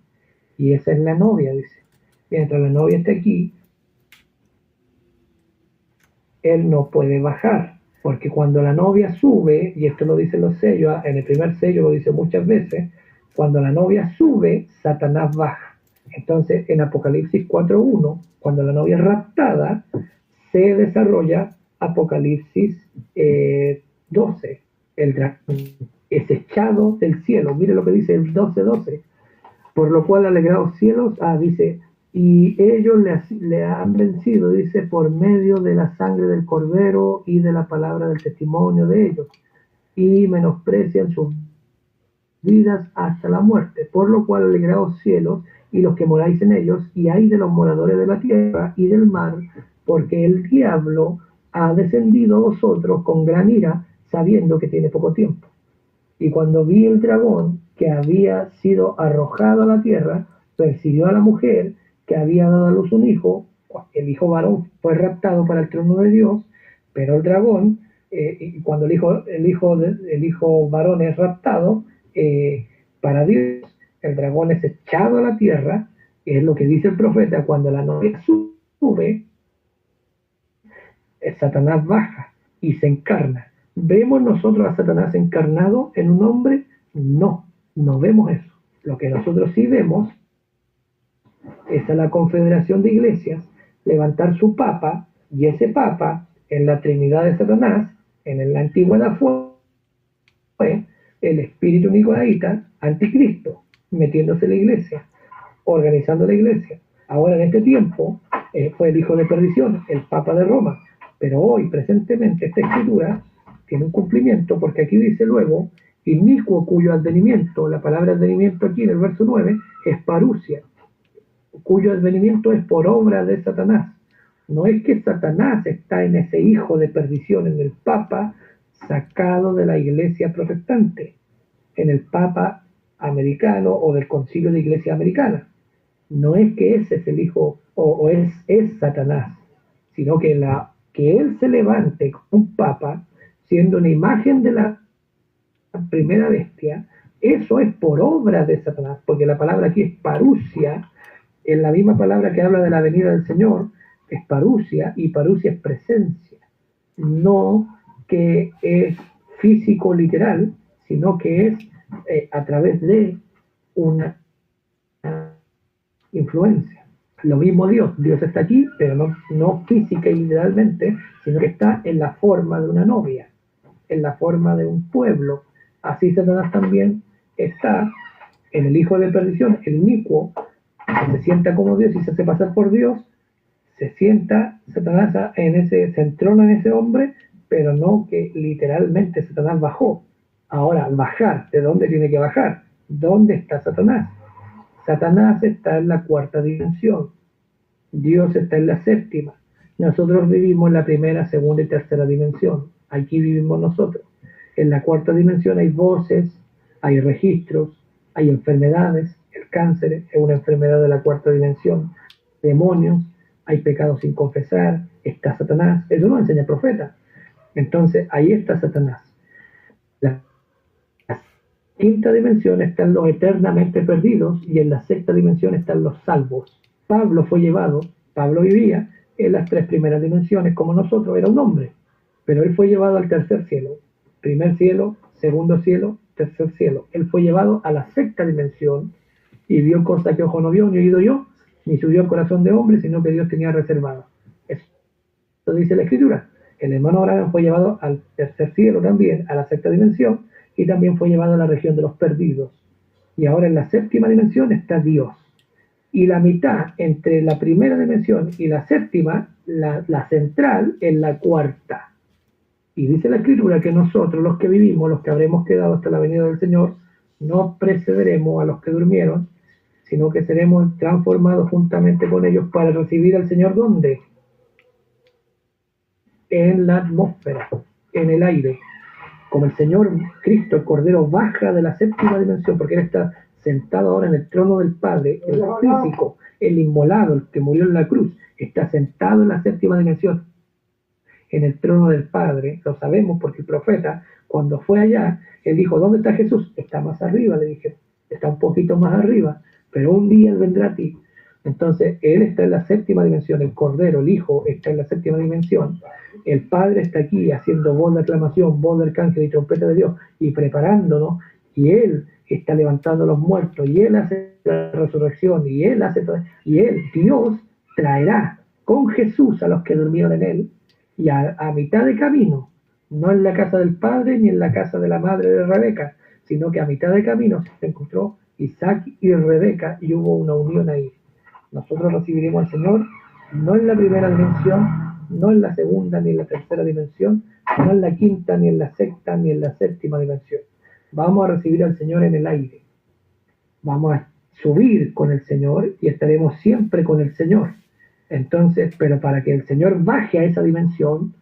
y esa es la novia, dice. Mientras la novia esté aquí, él no puede bajar, porque cuando la novia sube, y esto lo dicen los sellos, en el primer sello lo dice muchas veces, cuando la novia sube, Satanás baja. Entonces, en Apocalipsis 4:1, cuando la novia es raptada, se desarrolla Apocalipsis 12. El dragón es echado del cielo. Mire lo que dice el 12:12. Por lo cual, alegrados cielos, dice, y ellos le han vencido, dice, por medio de la sangre del Cordero y de la palabra del testimonio de ellos, y menosprecian sus vidas hasta la muerte. Por lo cual, alegraos cielos y los que moráis en ellos, y hay de los moradores de la tierra y del mar, porque el diablo ha descendido a vosotros con gran ira, sabiendo que tiene poco tiempo. Y cuando vi el dragón que había sido arrojado a la tierra, persiguió a la mujer que había dado a luz un hijo. El hijo varón fue raptado para el trono de Dios, pero el dragón, y cuando el hijo varón es raptado para Dios, el dragón es echado a la tierra, que es lo que dice el profeta, cuando la novia sube, Satanás baja y se encarna. ¿Vemos nosotros a Satanás encarnado en un hombre? No vemos eso. Lo que nosotros sí vemos es a la confederación de iglesias levantar su papa, y ese papa en la Trinidad de Satanás, en la antigüedad fue el espíritu nicolaíta, anticristo, metiéndose en la iglesia, organizando la iglesia. Ahora en este tiempo fue el hijo de perdición, el papa de Roma, pero hoy presentemente esta escritura tiene un cumplimiento, porque aquí dice luego, inicuo cuyo advenimiento, la palabra advenimiento aquí en el verso 9 es parusia, cuyo advenimiento es por obra de Satanás. No es que Satanás está en ese hijo de perdición, en el papa sacado de la iglesia protestante, en el papa americano o del concilio de iglesia americana. No es que ese es el hijo o es Satanás, sino que él se levante como un papa siendo una imagen de la primera bestia, eso es por obra de Satanás, porque la palabra aquí es parusia, es la misma palabra que habla de la venida del Señor, es parusia, y parusia es presencia, no que es físico literal, sino que es a través de una influencia. Lo mismo Dios está aquí, pero no física y literalmente, sino que está en la forma de una novia, en la forma de un pueblo. Así Satanás también está en el hijo de perdición, el inicuo, que se sienta como Dios y se hace pasar por Dios. Se sienta Satanás se entrona en ese hombre, pero no que literalmente Satanás bajó. Ahora, bajar, ¿de dónde tiene que bajar? ¿Dónde está Satanás? Satanás está en la cuarta dimensión. Dios está en la séptima. Nosotros vivimos en la primera, segunda y tercera dimensión. Aquí vivimos nosotros. En la cuarta dimensión hay voces, hay registros, hay enfermedades. El cáncer es una enfermedad de la cuarta dimensión. Demonios, hay pecados sin confesar, está Satanás. Eso lo enseña el profeta. Entonces, ahí está Satanás. La quinta dimensión están los eternamente perdidos, y en la sexta dimensión están los salvos. Pablo vivía en las tres primeras dimensiones como nosotros, era un hombre. Pero él fue llevado al tercer cielo. Primer cielo, segundo cielo, tercer cielo. Él fue llevado a la sexta dimensión y vio cosas que ojo no vio, ni oído yo, ni subió al corazón de hombre, sino que Dios tenía reservado. Eso dice la Escritura. El hermano Abraham fue llevado al tercer cielo también, a la sexta dimensión, y también fue llevado a la región de los perdidos. Y ahora en la séptima dimensión está Dios. Y la mitad entre la primera dimensión y la séptima, la central, es la cuarta. Y dice la Escritura que nosotros, los que vivimos, los que habremos quedado hasta la venida del Señor, no precederemos a los que durmieron, sino que seremos transformados juntamente con ellos para recibir al Señor. ¿Dónde? En la atmósfera, en el aire. Como el Señor Cristo, el Cordero, baja de la séptima dimensión, porque Él está sentado ahora en el trono del Padre, el físico, el inmolado, el que murió en la cruz, está sentado en la séptima dimensión, en el trono del Padre. Lo sabemos porque el profeta, cuando fue allá, él dijo: ¿dónde está Jesús? Está más arriba, le dije, está un poquito más arriba, pero un día Él vendrá a ti. Entonces, Él está en la séptima dimensión, el Cordero, el Hijo, está en la séptima dimensión, el Padre está aquí haciendo voz de aclamación, voz de arcángel y trompeta de Dios, y preparándonos, y Él está levantando a los muertos, y Él hace la resurrección, y Él hace todo, y Él, Dios, traerá con Jesús a los que durmieron en Él, y a mitad de camino, no en la casa del Padre ni en la casa de la madre de Rebeca, sino que a mitad de camino se encontró Isaac y Rebeca, y hubo una unión ahí. Nosotros recibiremos al Señor no en la primera dimensión, no en la segunda ni en la tercera dimensión, no en la quinta ni en la sexta ni en la séptima dimensión. Vamos a recibir al Señor en el aire. Vamos a subir con el Señor y estaremos siempre con el Señor. Entonces, pero para que el Señor baje a esa dimensión,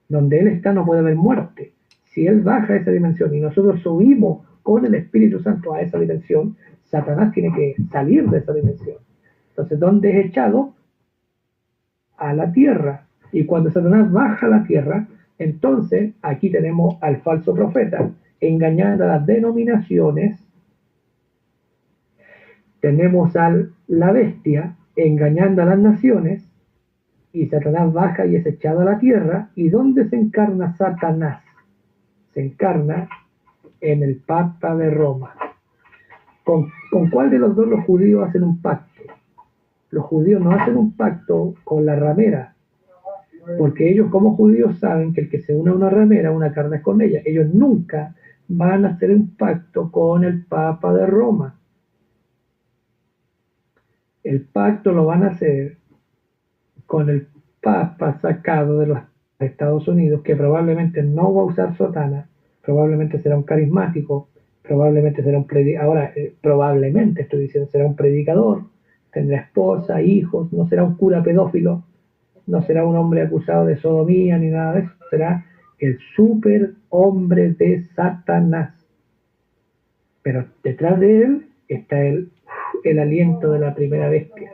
donde Él está no puede haber muerte. Si Él baja a esa dimensión y nosotros subimos con el Espíritu Santo a esa dimensión, Satanás tiene que salir de esa dimensión. Entonces, ¿dónde es echado? A la tierra. Y cuando Satanás baja a la tierra, entonces aquí tenemos al falso profeta engañando a las denominaciones, tenemos a la bestia engañando a las naciones, y Satanás baja y es echado a la tierra. ¿Y dónde se encarna Satanás? Se encarna en el Papa de Roma. ¿Con cuál de los dos los judíos hacen un pacto? Los judíos no hacen un pacto con la ramera, porque ellos como judíos saben que el que se une a una ramera, una carne es con ella. Ellos nunca van a hacer un pacto con el Papa de Roma. El pacto lo van a hacer con el Papa sacado de los Estados Unidos, que probablemente no va a usar sotana, probablemente será un carismático, probablemente será un predicador, ahora probablemente estoy diciendo será un predicador, tendrá esposa, hijos, no será un cura pedófilo, no será un hombre acusado de sodomía ni nada de eso, será el super hombre de Satanás. Pero detrás de él está el aliento de la primera bestia.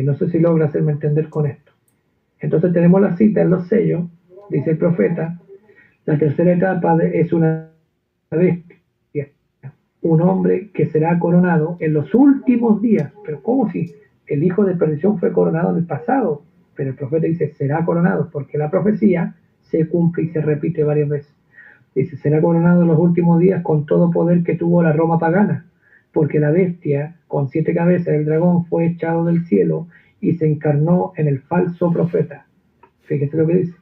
No sé si logra hacerme entender con esto. Entonces tenemos la cita en los sellos, dice el profeta, la tercera etapa es una bestia, un hombre que será coronado en los últimos días. Pero ¿cómo si el hijo de perdición fue coronado en el pasado? Pero el profeta dice será coronado, porque la profecía se cumple y se repite varias veces. Dice, será coronado en los últimos días con todo poder que tuvo la Roma pagana, porque la bestia con 7 cabezas del dragón fue echado del cielo y se encarnó en el falso profeta. Fíjese lo que dice.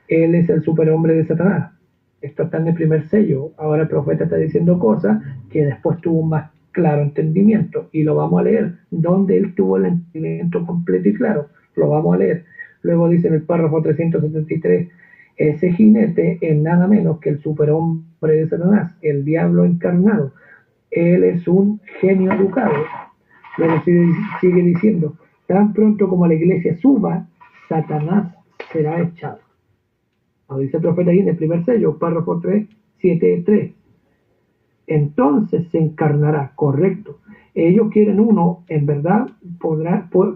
Él es el superhombre de Satanás. Esto está en el primer sello. Ahora el profeta está diciendo cosas que después tuvo un más claro entendimiento, y lo vamos a leer, donde él tuvo el entendimiento completo y claro. Lo vamos a leer. Luego dice en el párrafo 373, ese jinete es nada menos que el superhombre de Satanás, el diablo encarnado. Él es un genio educado. Luego sigue diciendo, tan pronto como la iglesia suba, Satanás será echado. Lo dice el profeta ahí en el primer sello, párrafo 3, 7.3. Entonces se encarnará, correcto. Ellos quieren uno, en verdad,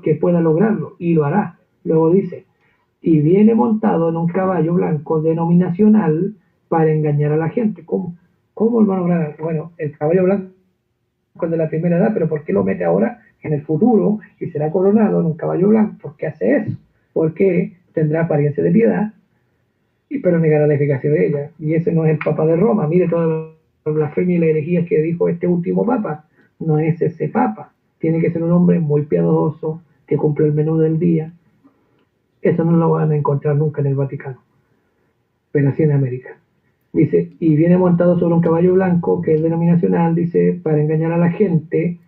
que pueda lograrlo, y lo hará. Luego dice, y viene montado en un caballo blanco denominacional para engañar a la gente. ¿Cómo hermano? Bueno, el caballo blanco es de la primera edad, pero ¿por qué lo mete ahora en el futuro y será coronado en un caballo blanco? ¿Por qué hace eso? Porque tendrá apariencia de piedad, pero negará la eficacia de ella. Y ese no es el Papa de Roma. Mire todas las blasfemias y las herejías que dijo este último Papa. No es ese Papa. Tiene que ser un hombre muy piadoso, que cumple el menú del día. Eso no lo van a encontrar nunca en el Vaticano, pero sí en América. Dice, y viene montado sobre un caballo blanco, que es denominacional, dice, para engañar a la gente,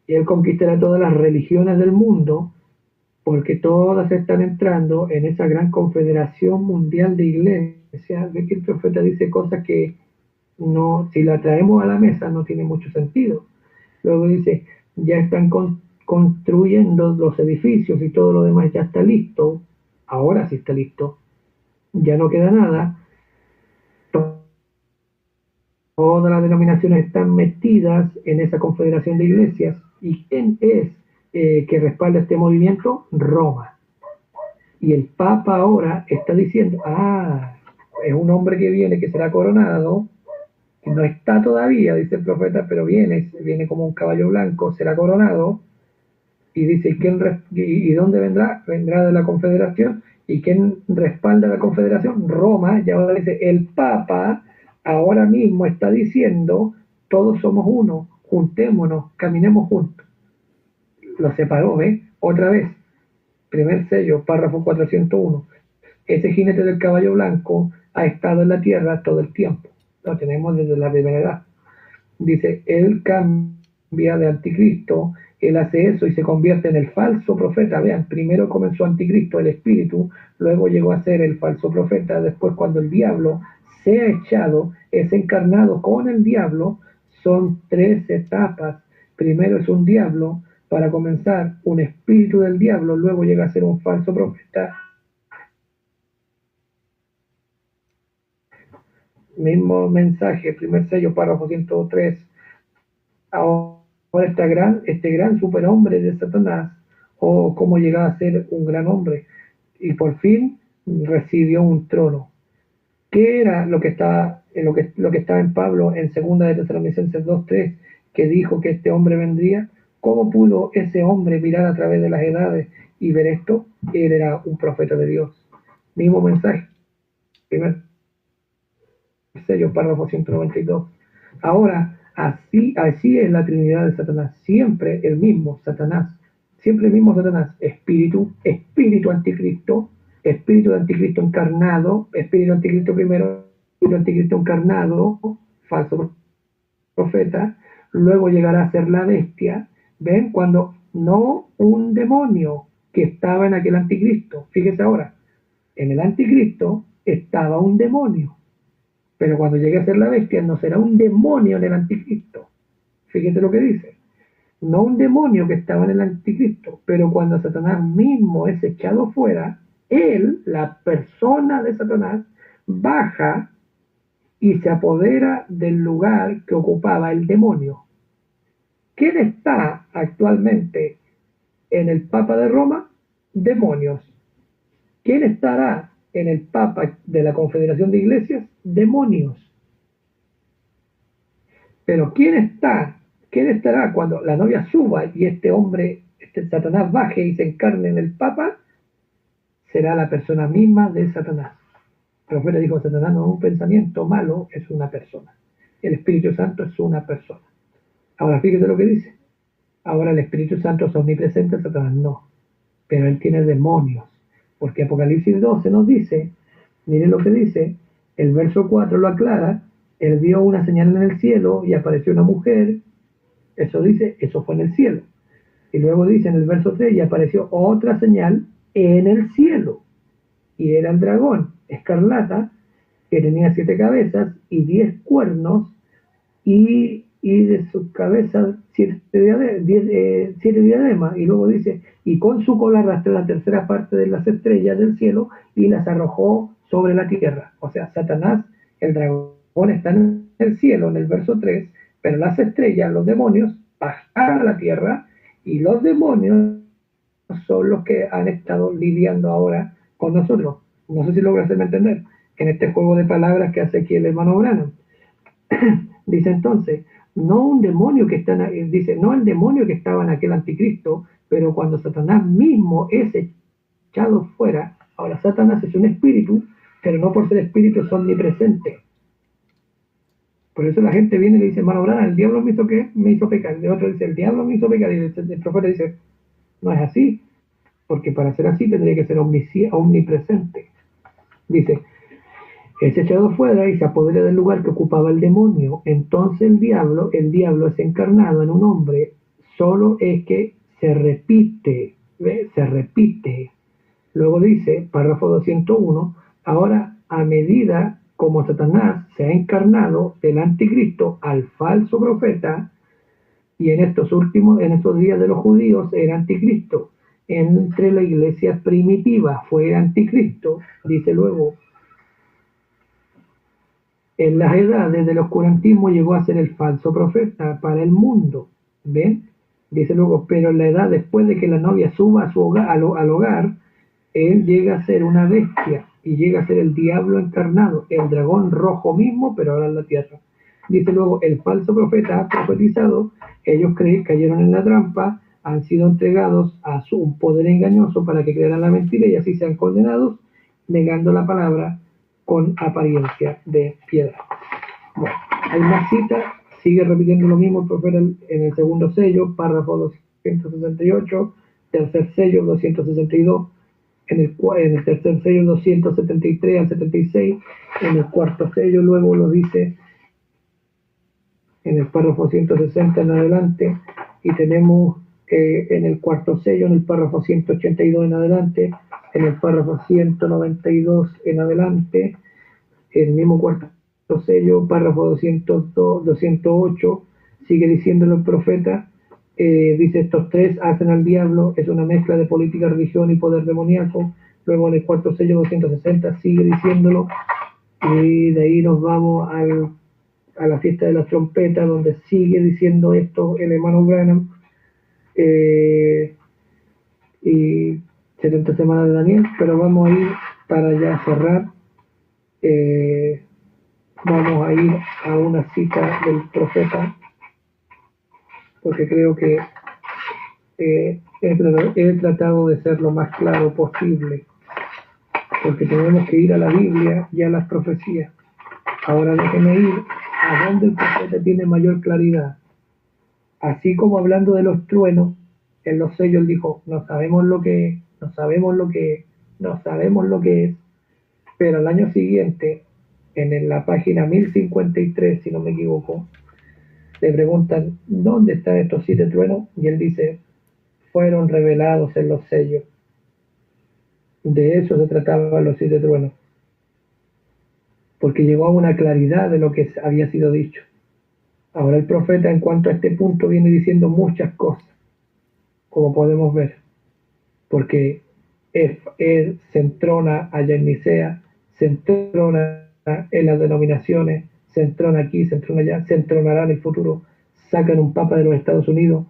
y él conquistará todas las religiones del mundo, porque todas están entrando en esa gran confederación mundial de iglesias. Ve que el profeta dice cosas que no, si la traemos a la mesa no tiene mucho sentido. Luego dice, ya están construyendo los edificios y todo lo demás ya está listo, ahora sí está listo, ya no queda nada, todas las denominaciones están metidas en esa confederación de iglesias. ¿Y quién es que respalda este movimiento? Roma. Y el Papa ahora está diciendo, es un hombre que viene, que será coronado, que no está todavía, dice el profeta, pero viene como un caballo blanco, será coronado, y dice, ¿y dónde vendrá? Vendrá de la confederación. ¿Y quién respalda la confederación? Roma. Y ahora dice, el Papa ahora mismo está diciendo, todos somos uno, juntémonos, caminemos juntos. Lo separó, ¿ves? Otra vez, primer sello, párrafo 401. Ese jinete del caballo blanco ha estado en la tierra todo el tiempo. Lo tenemos desde la primera edad. Dice, él cambia de anticristo, él hace eso y se convierte en el falso profeta. Vean, primero comenzó anticristo, el espíritu, luego llegó a ser el falso profeta. Después, cuando el diablo se ha echado, es encarnado con el diablo. Son 3 etapas. Primero es un diablo, para comenzar un espíritu del diablo, luego llega a ser un falso profeta. Mismo mensaje, primer sello, párrafo 103. Ahora este gran superhombre de Satanás, o cómo llegaba a ser un gran hombre, y por fin recibió un trono. ¿Qué era lo que estaba en Pablo en 2 de Tesalonicenses 2:3, que dijo que este hombre vendría? ¿Cómo pudo ese hombre mirar a través de las edades y ver esto? Él era un profeta de Dios. Mismo mensaje, primer sello, párrafo 192. Ahora, así es la Trinidad de Satanás, siempre el mismo Satanás, espíritu anticristo, espíritu de anticristo encarnado, espíritu anticristo primero, espíritu anticristo encarnado, falso profeta, luego llegará a ser la bestia. ¿Ven? Cuando no un demonio que estaba en aquel anticristo, fíjese ahora, en el anticristo estaba un demonio, pero cuando llegue a ser la bestia no será un demonio en el anticristo. Fíjense lo que dice. No un demonio que estaba en el anticristo, pero cuando Satanás mismo es echado fuera, él, la persona de Satanás, baja y se apodera del lugar que ocupaba el demonio. ¿Quién está actualmente en el Papa de Roma? Demonios. ¿Quién estará en el Papa de la Confederación de Iglesias? Demonios. Pero ¿quién estará cuando la novia suba y este Satanás baje y se encarne en el Papa? Será la persona misma de Satanás. El profeta dijo, Satanás no es un pensamiento malo, es una persona. El Espíritu Santo es una persona. Ahora fíjate lo que dice. Ahora el Espíritu Santo es omnipresente, Satanás no. Pero él tiene demonios. Porque Apocalipsis 12 nos dice, miren lo que dice, el verso 4 lo aclara, él vio una señal en el cielo y apareció una mujer, eso dice, eso fue en el cielo. Y luego dice en el verso 3, y apareció otra señal en el cielo. Y era el dragón escarlata, que tenía 7 cabezas y 10 cuernos, y de sus cabezas 7 diademas. Y luego dice, y con su cola arrastró la tercera parte de las estrellas del cielo y las arrojó sobre la tierra. O sea, Satanás, el dragón, está en el cielo, en el verso 3, pero las estrellas, los demonios, bajaron a la tierra, y los demonios son los que han estado lidiando ahora con nosotros. No sé si logra hacerme entender, en este juego de palabras que hace aquí el hermano Branham. Dice entonces, no el demonio que estaba en aquel anticristo, pero cuando Satanás mismo es echado fuera, ahora Satanás es un espíritu, pero no por ser espíritu es omnipresente. Por eso la gente viene y le dice, hermano Branham, el diablo me hizo, ¿qué? Me hizo pecar. El otro dice, el diablo me hizo pecar. Y el profeta dice, no es así, porque para ser así tendría que ser omnipresente. Dice, es echado fuera y se apodera del lugar que ocupaba el demonio. Entonces el diablo es encarnado en un hombre, solo es que se repite, ¿ve? Se repite. Luego dice, párrafo 201, ahora a medida como Satanás se ha encarnado del anticristo al falso profeta, y en estos días de los judíos, el anticristo entre la iglesia primitiva fue el anticristo, dice luego, en las edades del oscurantismo llegó a ser el falso profeta para el mundo. ¿Ven? Dice luego, pero en la edad después de que la novia suba a su hogar, al hogar, él llega a ser una bestia y llega a ser el diablo encarnado, el dragón rojo mismo, pero ahora en la tierra. Dice luego, el falso profeta ha profetizado, ellos cayeron en la trampa, han sido entregados a un poder engañoso para que crean la mentira y así sean condenados, negando la palabra con apariencia de piedad. Bueno, hay más citas, sigue repitiendo lo mismo el profeta en el segundo sello, párrafo 268, tercer sello 262, en el tercer sello 273 al 76, en el cuarto sello luego lo dice en el párrafo 160 en adelante, y tenemos en el cuarto sello, en el párrafo 182 en adelante, en el párrafo 192 en adelante, el mismo cuarto sello, párrafo 202, 208, sigue diciéndolo el profeta, dice, estos tres hacen al diablo, es una mezcla de política, religión y poder demoníaco. Luego en el cuarto sello 260 sigue diciéndolo, y de ahí nos vamos a la fiesta de la trompeta, donde sigue diciendo esto el hermano Branham, y 70 semanas de Daniel, pero vamos a ir para ya cerrar, vamos a ir a una cita del profeta, porque creo que he tratado de ser lo más claro posible, porque tenemos que ir a la Biblia y a las profecías. Ahora déjenme ir a donde el profeta tiene mayor claridad. Así como hablando de los truenos, en los sellos dijo, no sabemos lo que es, no sabemos lo que es, no sabemos lo que es, pero al año siguiente, en la página 1053, si no me equivoco, le preguntan, ¿dónde están estos 7 truenos? Y él dice, fueron revelados en los sellos. De eso se trataban los 7 truenos, porque llegó a una claridad de lo que había sido dicho. Ahora el profeta en cuanto a este punto viene diciendo muchas cosas, como podemos ver, porque él se entrona allá en Nicea, se entrona en las denominaciones, se entrona aquí, se entrona allá, se entronará en el futuro, sacan un papa de los Estados Unidos,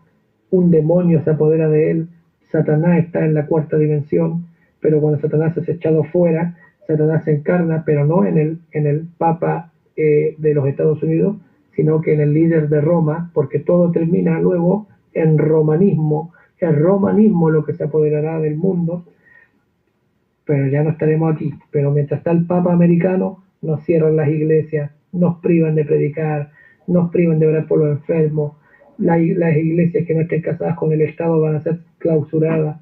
un demonio se apodera de él, Satanás está en la cuarta dimensión, pero cuando Satanás es echado fuera, Satanás se encarna, pero no en el papa de los Estados Unidos, sino que en el líder de Roma, porque todo termina luego en romanismo, el romanismo lo que se apoderará del mundo, pero ya no estaremos aquí. Pero mientras está el Papa americano, nos cierran las iglesias, nos privan de predicar, nos privan de orar por los enfermos, las iglesias que no estén casadas con el Estado van a ser clausuradas.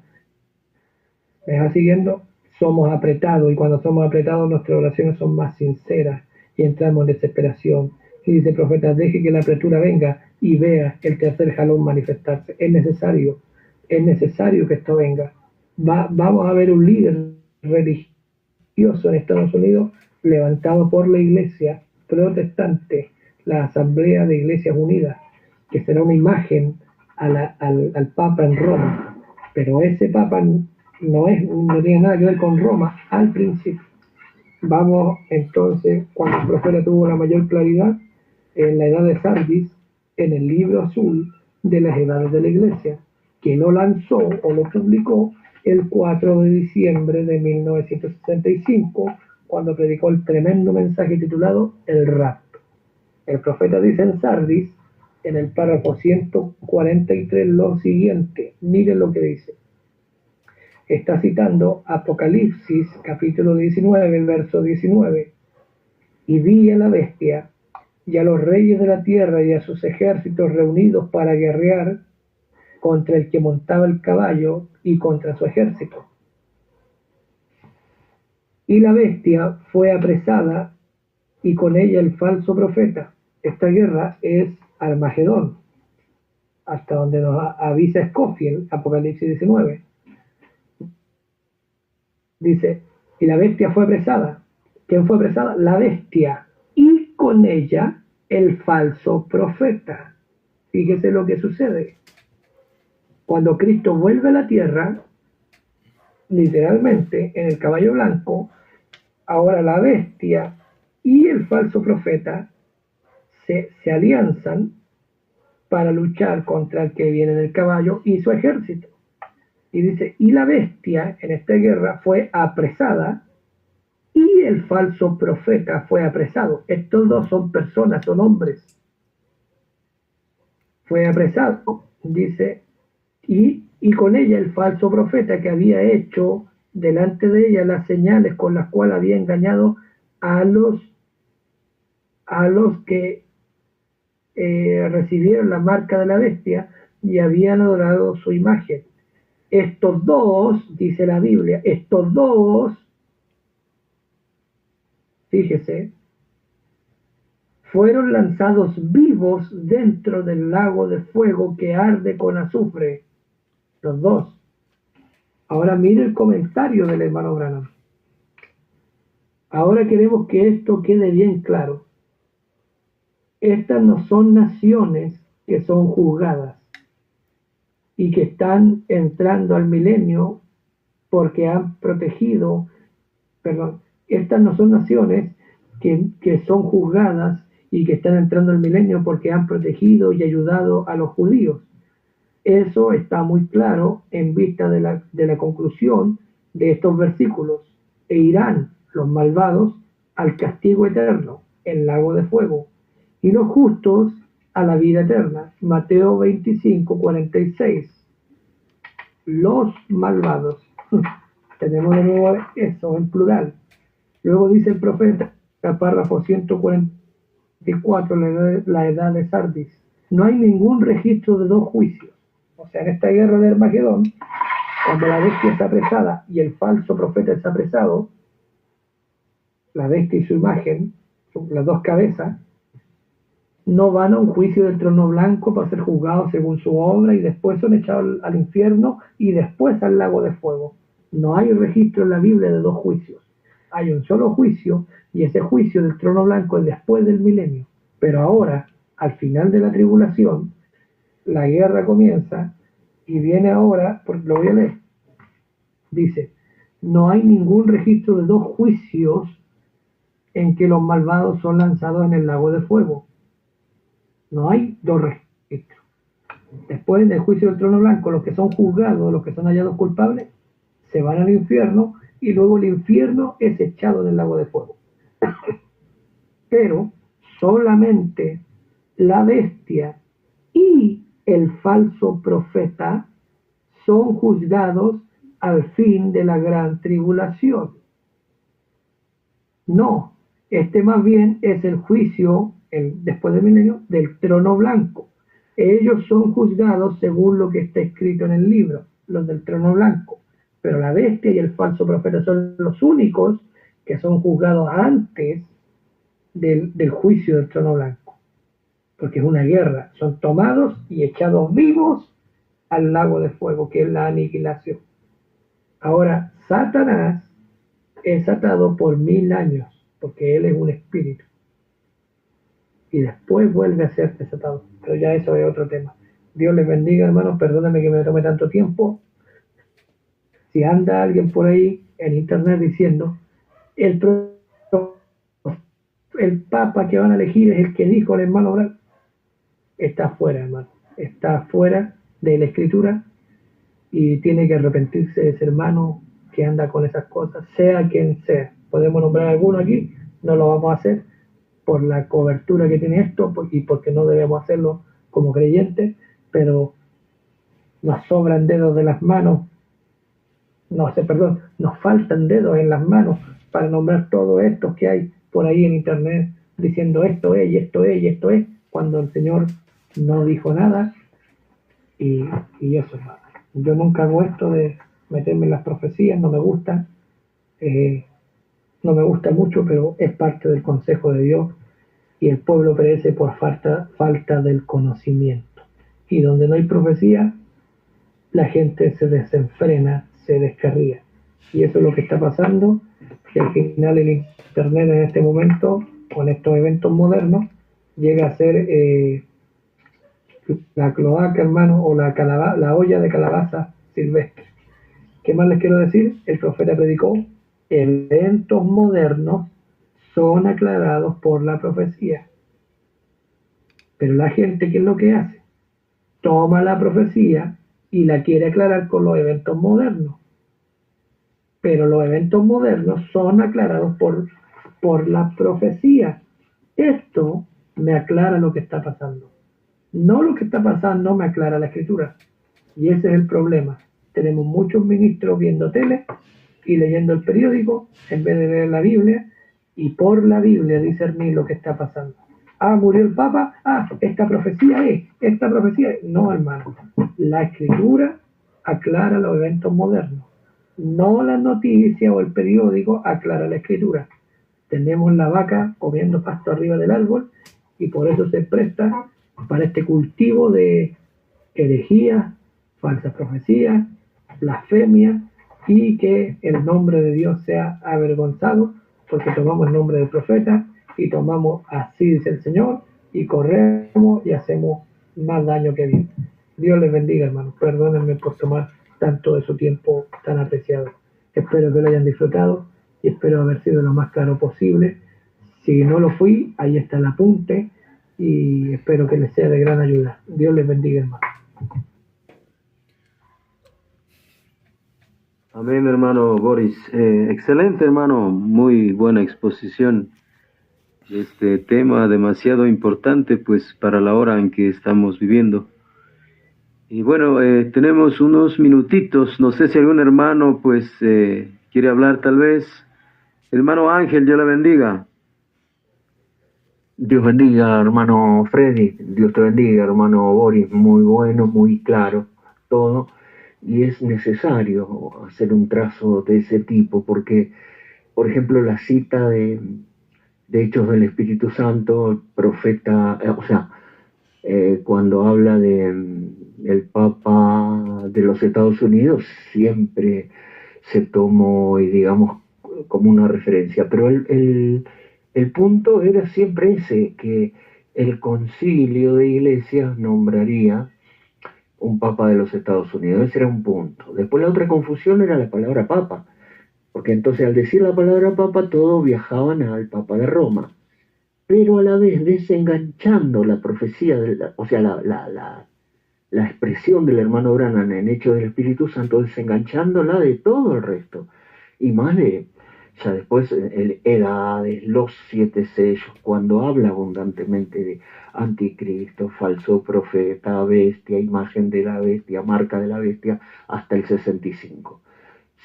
¿Me vas siguiendo? Somos apretados, y cuando somos apretados nuestras oraciones son más sinceras y entramos en desesperación. Y dice el profeta, deje que la apretura venga y vea el tercer jalón manifestarse. Es necesario que esto venga. Vamos a ver un líder religioso en Estados Unidos levantado por la iglesia protestante, la Asamblea de Iglesias Unidas, que será una imagen al Papa en Roma. Pero ese Papa no tiene nada que ver con Roma al principio. Vamos entonces, cuando el profeta tuvo la mayor claridad, en la edad de Sardis, en el libro azul de las edades de la iglesia, que lo lanzó o lo publicó el 4 de diciembre de 1965, cuando predicó el tremendo mensaje titulado El rapto. El profeta dice en Sardis, en el párrafo 143, lo siguiente, miren lo que dice. está citando Apocalipsis capítulo 19, verso 19. Y vi a la bestia y a los reyes de la tierra y a sus ejércitos reunidos para guerrear contra el que montaba el caballo y contra su ejército. Y la bestia fue apresada y con ella el falso profeta. Esta guerra es Armagedón, hasta donde nos avisa Scofield, Apocalipsis 19. Dice, y la bestia fue apresada. ¿Quién fue apresada? La bestia. Y con ella el falso profeta. Fíjese lo que sucede. Cuando Cristo vuelve a la tierra, literalmente, en el caballo blanco, ahora la bestia y el falso profeta se alianzan para luchar contra el que viene en el caballo y su ejército. Y dice, y la bestia en esta guerra fue apresada y el falso profeta fue apresado. Estos dos son personas, son hombres. Fue apresado, dice, y con ella el falso profeta que había hecho delante de ella las señales con las cuales había engañado a los que recibieron la marca de la bestia y habían adorado su imagen. Estos dos, dice la Biblia, estos dos, fíjese, fueron lanzados vivos dentro del lago de fuego que arde con azufre. Los dos. Ahora mire el comentario del hermano Branham. Ahora queremos que esto quede bien claro. Estas no son naciones que son juzgadas y que están entrando al milenio porque han protegido, estas no son naciones que son juzgadas y que están entrando al milenio porque han protegido y ayudado a los judíos. Eso está muy claro en vista de la conclusión de estos versículos. E irán los malvados al castigo eterno, el lago de fuego, y los justos a la vida eterna. Mateo 25, 46. Los malvados. Tenemos de nuevo eso en plural. Luego dice el profeta, párrafo 144, la edad de Sardis. No hay ningún registro de dos juicios. O sea, en esta guerra de Armagedón, cuando la bestia está apresada y el falso profeta está apresado, la bestia y su imagen, las dos cabezas, no van a un juicio del trono blanco para ser juzgados según su obra y después son echados al infierno y después al lago de fuego. No hay registro en la Biblia de dos juicios. Hay un solo juicio y ese juicio del trono blanco es después del milenio. Pero ahora, al final de la tribulación, la guerra comienza y viene ahora, porque lo voy a leer. Dice, no hay ningún registro de dos juicios en que los malvados son lanzados en el lago de fuego. No hay dos registros. Después del juicio del trono blanco, los que son juzgados, los que son hallados culpables, se van al infierno y luego el infierno es echado en el lago de fuego. Pero solamente la bestia y el falso profeta son juzgados al fin de la gran tribulación. No, este más bien es el juicio, después del milenio, del trono blanco. Ellos son juzgados según lo que está escrito en el libro, los del trono blanco. Pero la bestia y el falso profeta son los únicos que son juzgados antes del juicio del trono blanco. Porque es una guerra. Son tomados y echados vivos al lago de fuego, que es la aniquilación. Ahora, Satanás es atado por 1000 años, porque él es un espíritu. Y después vuelve a ser desatado. Pero ya eso es otro tema. Dios les bendiga, hermanos. Perdónenme que me tome tanto tiempo. Si anda alguien por ahí en internet diciendo el papa que van a elegir es el que dijo el hermano Branham, está fuera, hermano. Está fuera de la escritura y tiene que arrepentirse de ese hermano que anda con esas cosas, sea quien sea. Podemos nombrar alguno aquí, no lo vamos a hacer por la cobertura que tiene esto y porque no debemos hacerlo como creyentes, pero nos sobran dedos de las manos no sé, perdón, nos faltan dedos en las manos para nombrar todo esto que hay por ahí en internet diciendo esto es y esto es y esto es, cuando el Señor no dijo nada y, y eso, hermano. Yo nunca hago esto de meterme en las profecías, no me gusta, eh, no me gusta mucho, pero es parte del consejo de Dios y el pueblo perece por falta del conocimiento. Y donde no hay profecía, la gente se desenfrena, se descarría. Y eso es lo que está pasando, que al final el Internet en este momento, con estos eventos modernos, llega a ser la cloaca, hermano, o la olla de calabaza silvestre. ¿Qué más les quiero decir? El profeta predicó, eventos modernos son aclarados por la profecía. Pero la gente, ¿qué es lo que hace? Toma la profecía y la quiere aclarar con los eventos modernos. Pero los eventos modernos son aclarados por la profecía. Esto me aclara lo que está pasando. No lo que está pasando me aclara la escritura. Y ese es el problema. Tenemos muchos ministros viendo tele y leyendo el periódico en vez de leer la Biblia y por la Biblia discernir lo que está pasando. Ah, murió el Papa. Ah, esta profecía es. No, hermano. La escritura aclara los eventos modernos. No la noticia o el periódico aclara la escritura. Tenemos la vaca comiendo pasto arriba del árbol y por eso se presta para este cultivo de herejías, falsas profecías, blasfemia y que el nombre de Dios sea avergonzado porque tomamos el nombre del profeta y tomamos así dice el Señor y corremos y hacemos más daño que bien. Dios les bendiga, hermanos. Perdónenme por tomar tanto de su tiempo tan apreciado. Espero que lo hayan disfrutado y espero haber sido lo más claro posible. Si no lo fui, ahí está el apunte y espero que les sea de gran ayuda. Dios les bendiga, hermano. Amén, hermano Boris. Excelente, hermano. Muy buena exposición de este tema demasiado importante, pues, para la hora en que estamos viviendo. Y bueno, tenemos unos minutitos. No sé si algún hermano, pues, quiere hablar tal vez. Hermano Ángel, Dios le bendiga. Dios bendiga, hermano Freddy. Dios te bendiga, hermano Boris. Muy bueno, muy claro todo. Y es necesario hacer un trazo de ese tipo porque, por ejemplo, la cita de Hechos del Espíritu Santo, el profeta, cuando habla el Papa de los Estados Unidos, siempre se tomó, y digamos, como una referencia. Pero el punto era siempre ese, que el concilio de iglesias nombraría un papa de los Estados Unidos. Ese era un punto. Después la otra confusión era la palabra papa, porque entonces al decir la palabra papa todos viajaban al Papa de Roma, pero a la vez desenganchando la profecía, la expresión del hermano Branham en Hechos del Espíritu Santo, desenganchándola de todo el resto, y más de, ya después, edades, los 7 sellos, cuando habla abundantemente de anticristo, falso profeta, bestia, imagen de la bestia, marca de la bestia, hasta el 65.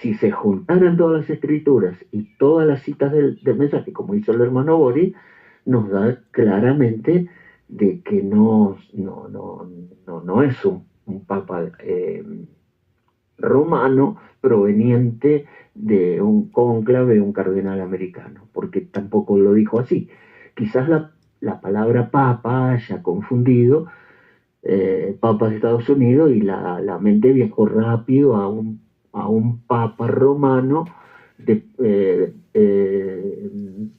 Si se juntaran todas las escrituras y todas las citas del mensaje, como hizo el hermano Boris, nos da claramente de que no es un papa romano proveniente de un cónclave, un cardenal americano, porque tampoco lo dijo así. Quizás la palabra papa haya confundido papas de Estados Unidos y la mente viajó rápido a un papa romano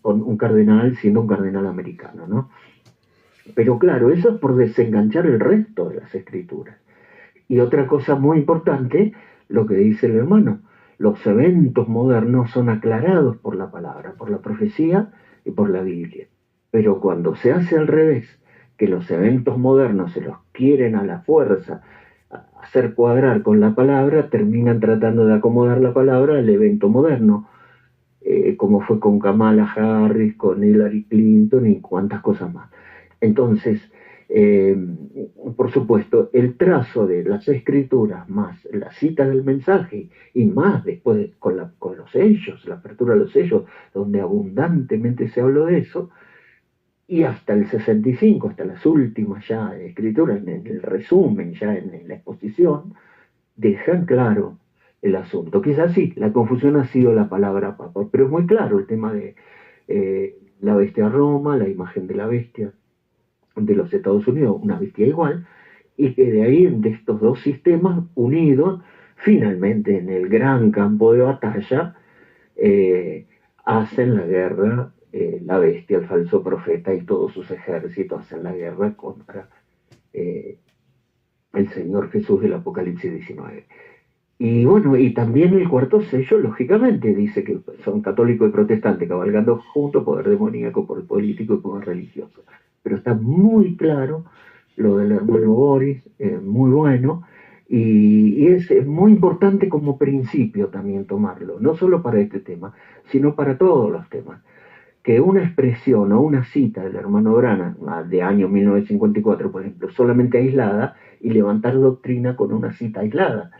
con un cardenal siendo un cardenal americano, ¿no? Pero claro, eso es por desenganchar el resto de las escrituras. Y otra cosa muy importante, lo que dice el hermano, los eventos modernos son aclarados por la palabra, por la profecía y por la Biblia. Pero cuando se hace al revés, que los eventos modernos se los quieren a la fuerza hacer cuadrar con la palabra, terminan tratando de acomodar la palabra al evento moderno, como fue con Kamala Harris, con Hillary Clinton y cuantas cosas más. Entonces, Eh, por supuesto, el trazo de las escrituras más la cita del mensaje y más después con los sellos, la apertura de los sellos, donde abundantemente se habló de eso, y hasta el 65, hasta las últimas ya escrituras, en el resumen, ya en la exposición, dejan claro el asunto. Quizás sí, la confusión ha sido la palabra papa, pero es muy claro el tema de la bestia Roma, la imagen de la bestia de los Estados Unidos, una bestia igual, y que de ahí, de estos dos sistemas unidos, finalmente en el gran campo de batalla, hacen la guerra, la bestia, el falso profeta y todos sus ejércitos hacen la guerra contra eh, el Señor Jesús del Apocalipsis 19. Y bueno, y también el cuarto sello, lógicamente, dice que son católicos y protestantes cabalgando juntos, poder demoníaco, poder político y poder religioso. Pero está muy claro lo del hermano Boris, muy bueno, y es muy importante como principio también tomarlo, no solo para este tema, sino para todos los temas. Que una expresión o una cita del hermano Branham de año 1954, por ejemplo, solamente aislada, y levantar doctrina con una cita aislada.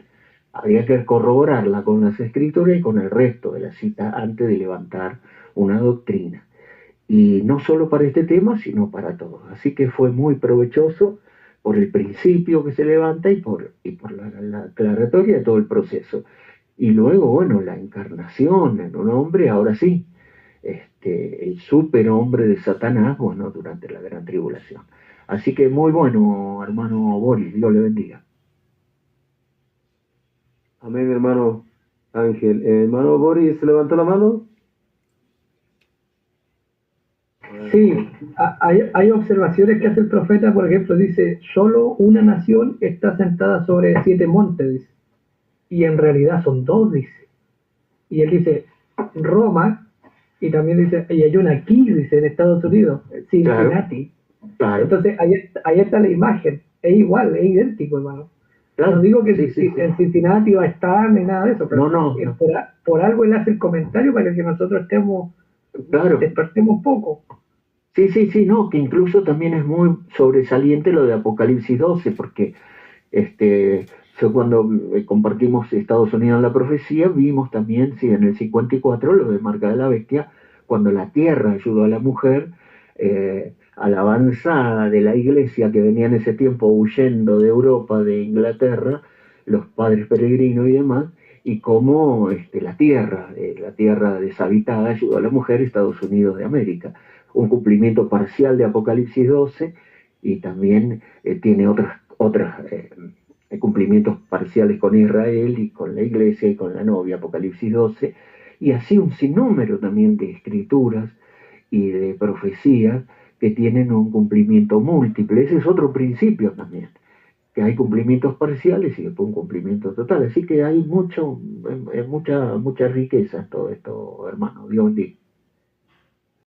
Habría que corroborarla con las escrituras y con el resto de la cita antes de levantar una doctrina. Y no solo para este tema, sino para todos. Así que fue muy provechoso por el principio que se levanta y por la aclaratoria de todo el proceso. Y luego, bueno, la encarnación en un hombre, ahora sí, el superhombre de Satanás, bueno, durante la gran tribulación. Así que muy bueno, hermano Boris, Dios le bendiga. Amén, hermano Ángel. Hermano Boris, ¿levantó la mano? Sí, hay observaciones que hace el profeta, por ejemplo, dice, solo una nación está sentada sobre 7 montes, dice, y en realidad son 2, dice. Y él dice, Roma, y también dice, y hay una aquí, dice, en Estados Unidos, Cincinnati. Claro. Entonces, ahí está la imagen, es igual, es idéntico, hermano. Claro. No digo que en Cincinnati va a estar ni nada de eso, pero no. Por algo él hace el comentario para que nosotros estemos, despertemos un poco. Sí, no, que incluso también es muy sobresaliente lo de Apocalipsis 12, porque yo cuando compartimos Estados Unidos en la profecía, vimos también, en el 54, lo de Marca de la Bestia, cuando la tierra ayudó a la mujer, a la avanzada de la iglesia que venía en ese tiempo huyendo de Europa, de Inglaterra, los padres peregrinos y demás, y cómo la tierra deshabitada ayudó a la mujer, Estados Unidos de América. Un cumplimiento parcial de Apocalipsis 12 y también tiene otras cumplimientos parciales con Israel y con la iglesia y con la novia, Apocalipsis 12, y así un sinnúmero también de escrituras y de profecías que tienen un cumplimiento múltiple. Ese es otro principio también, que hay cumplimientos parciales y después un cumplimiento total. Así que hay mucha riqueza en todo esto, hermano. Dios bendiga.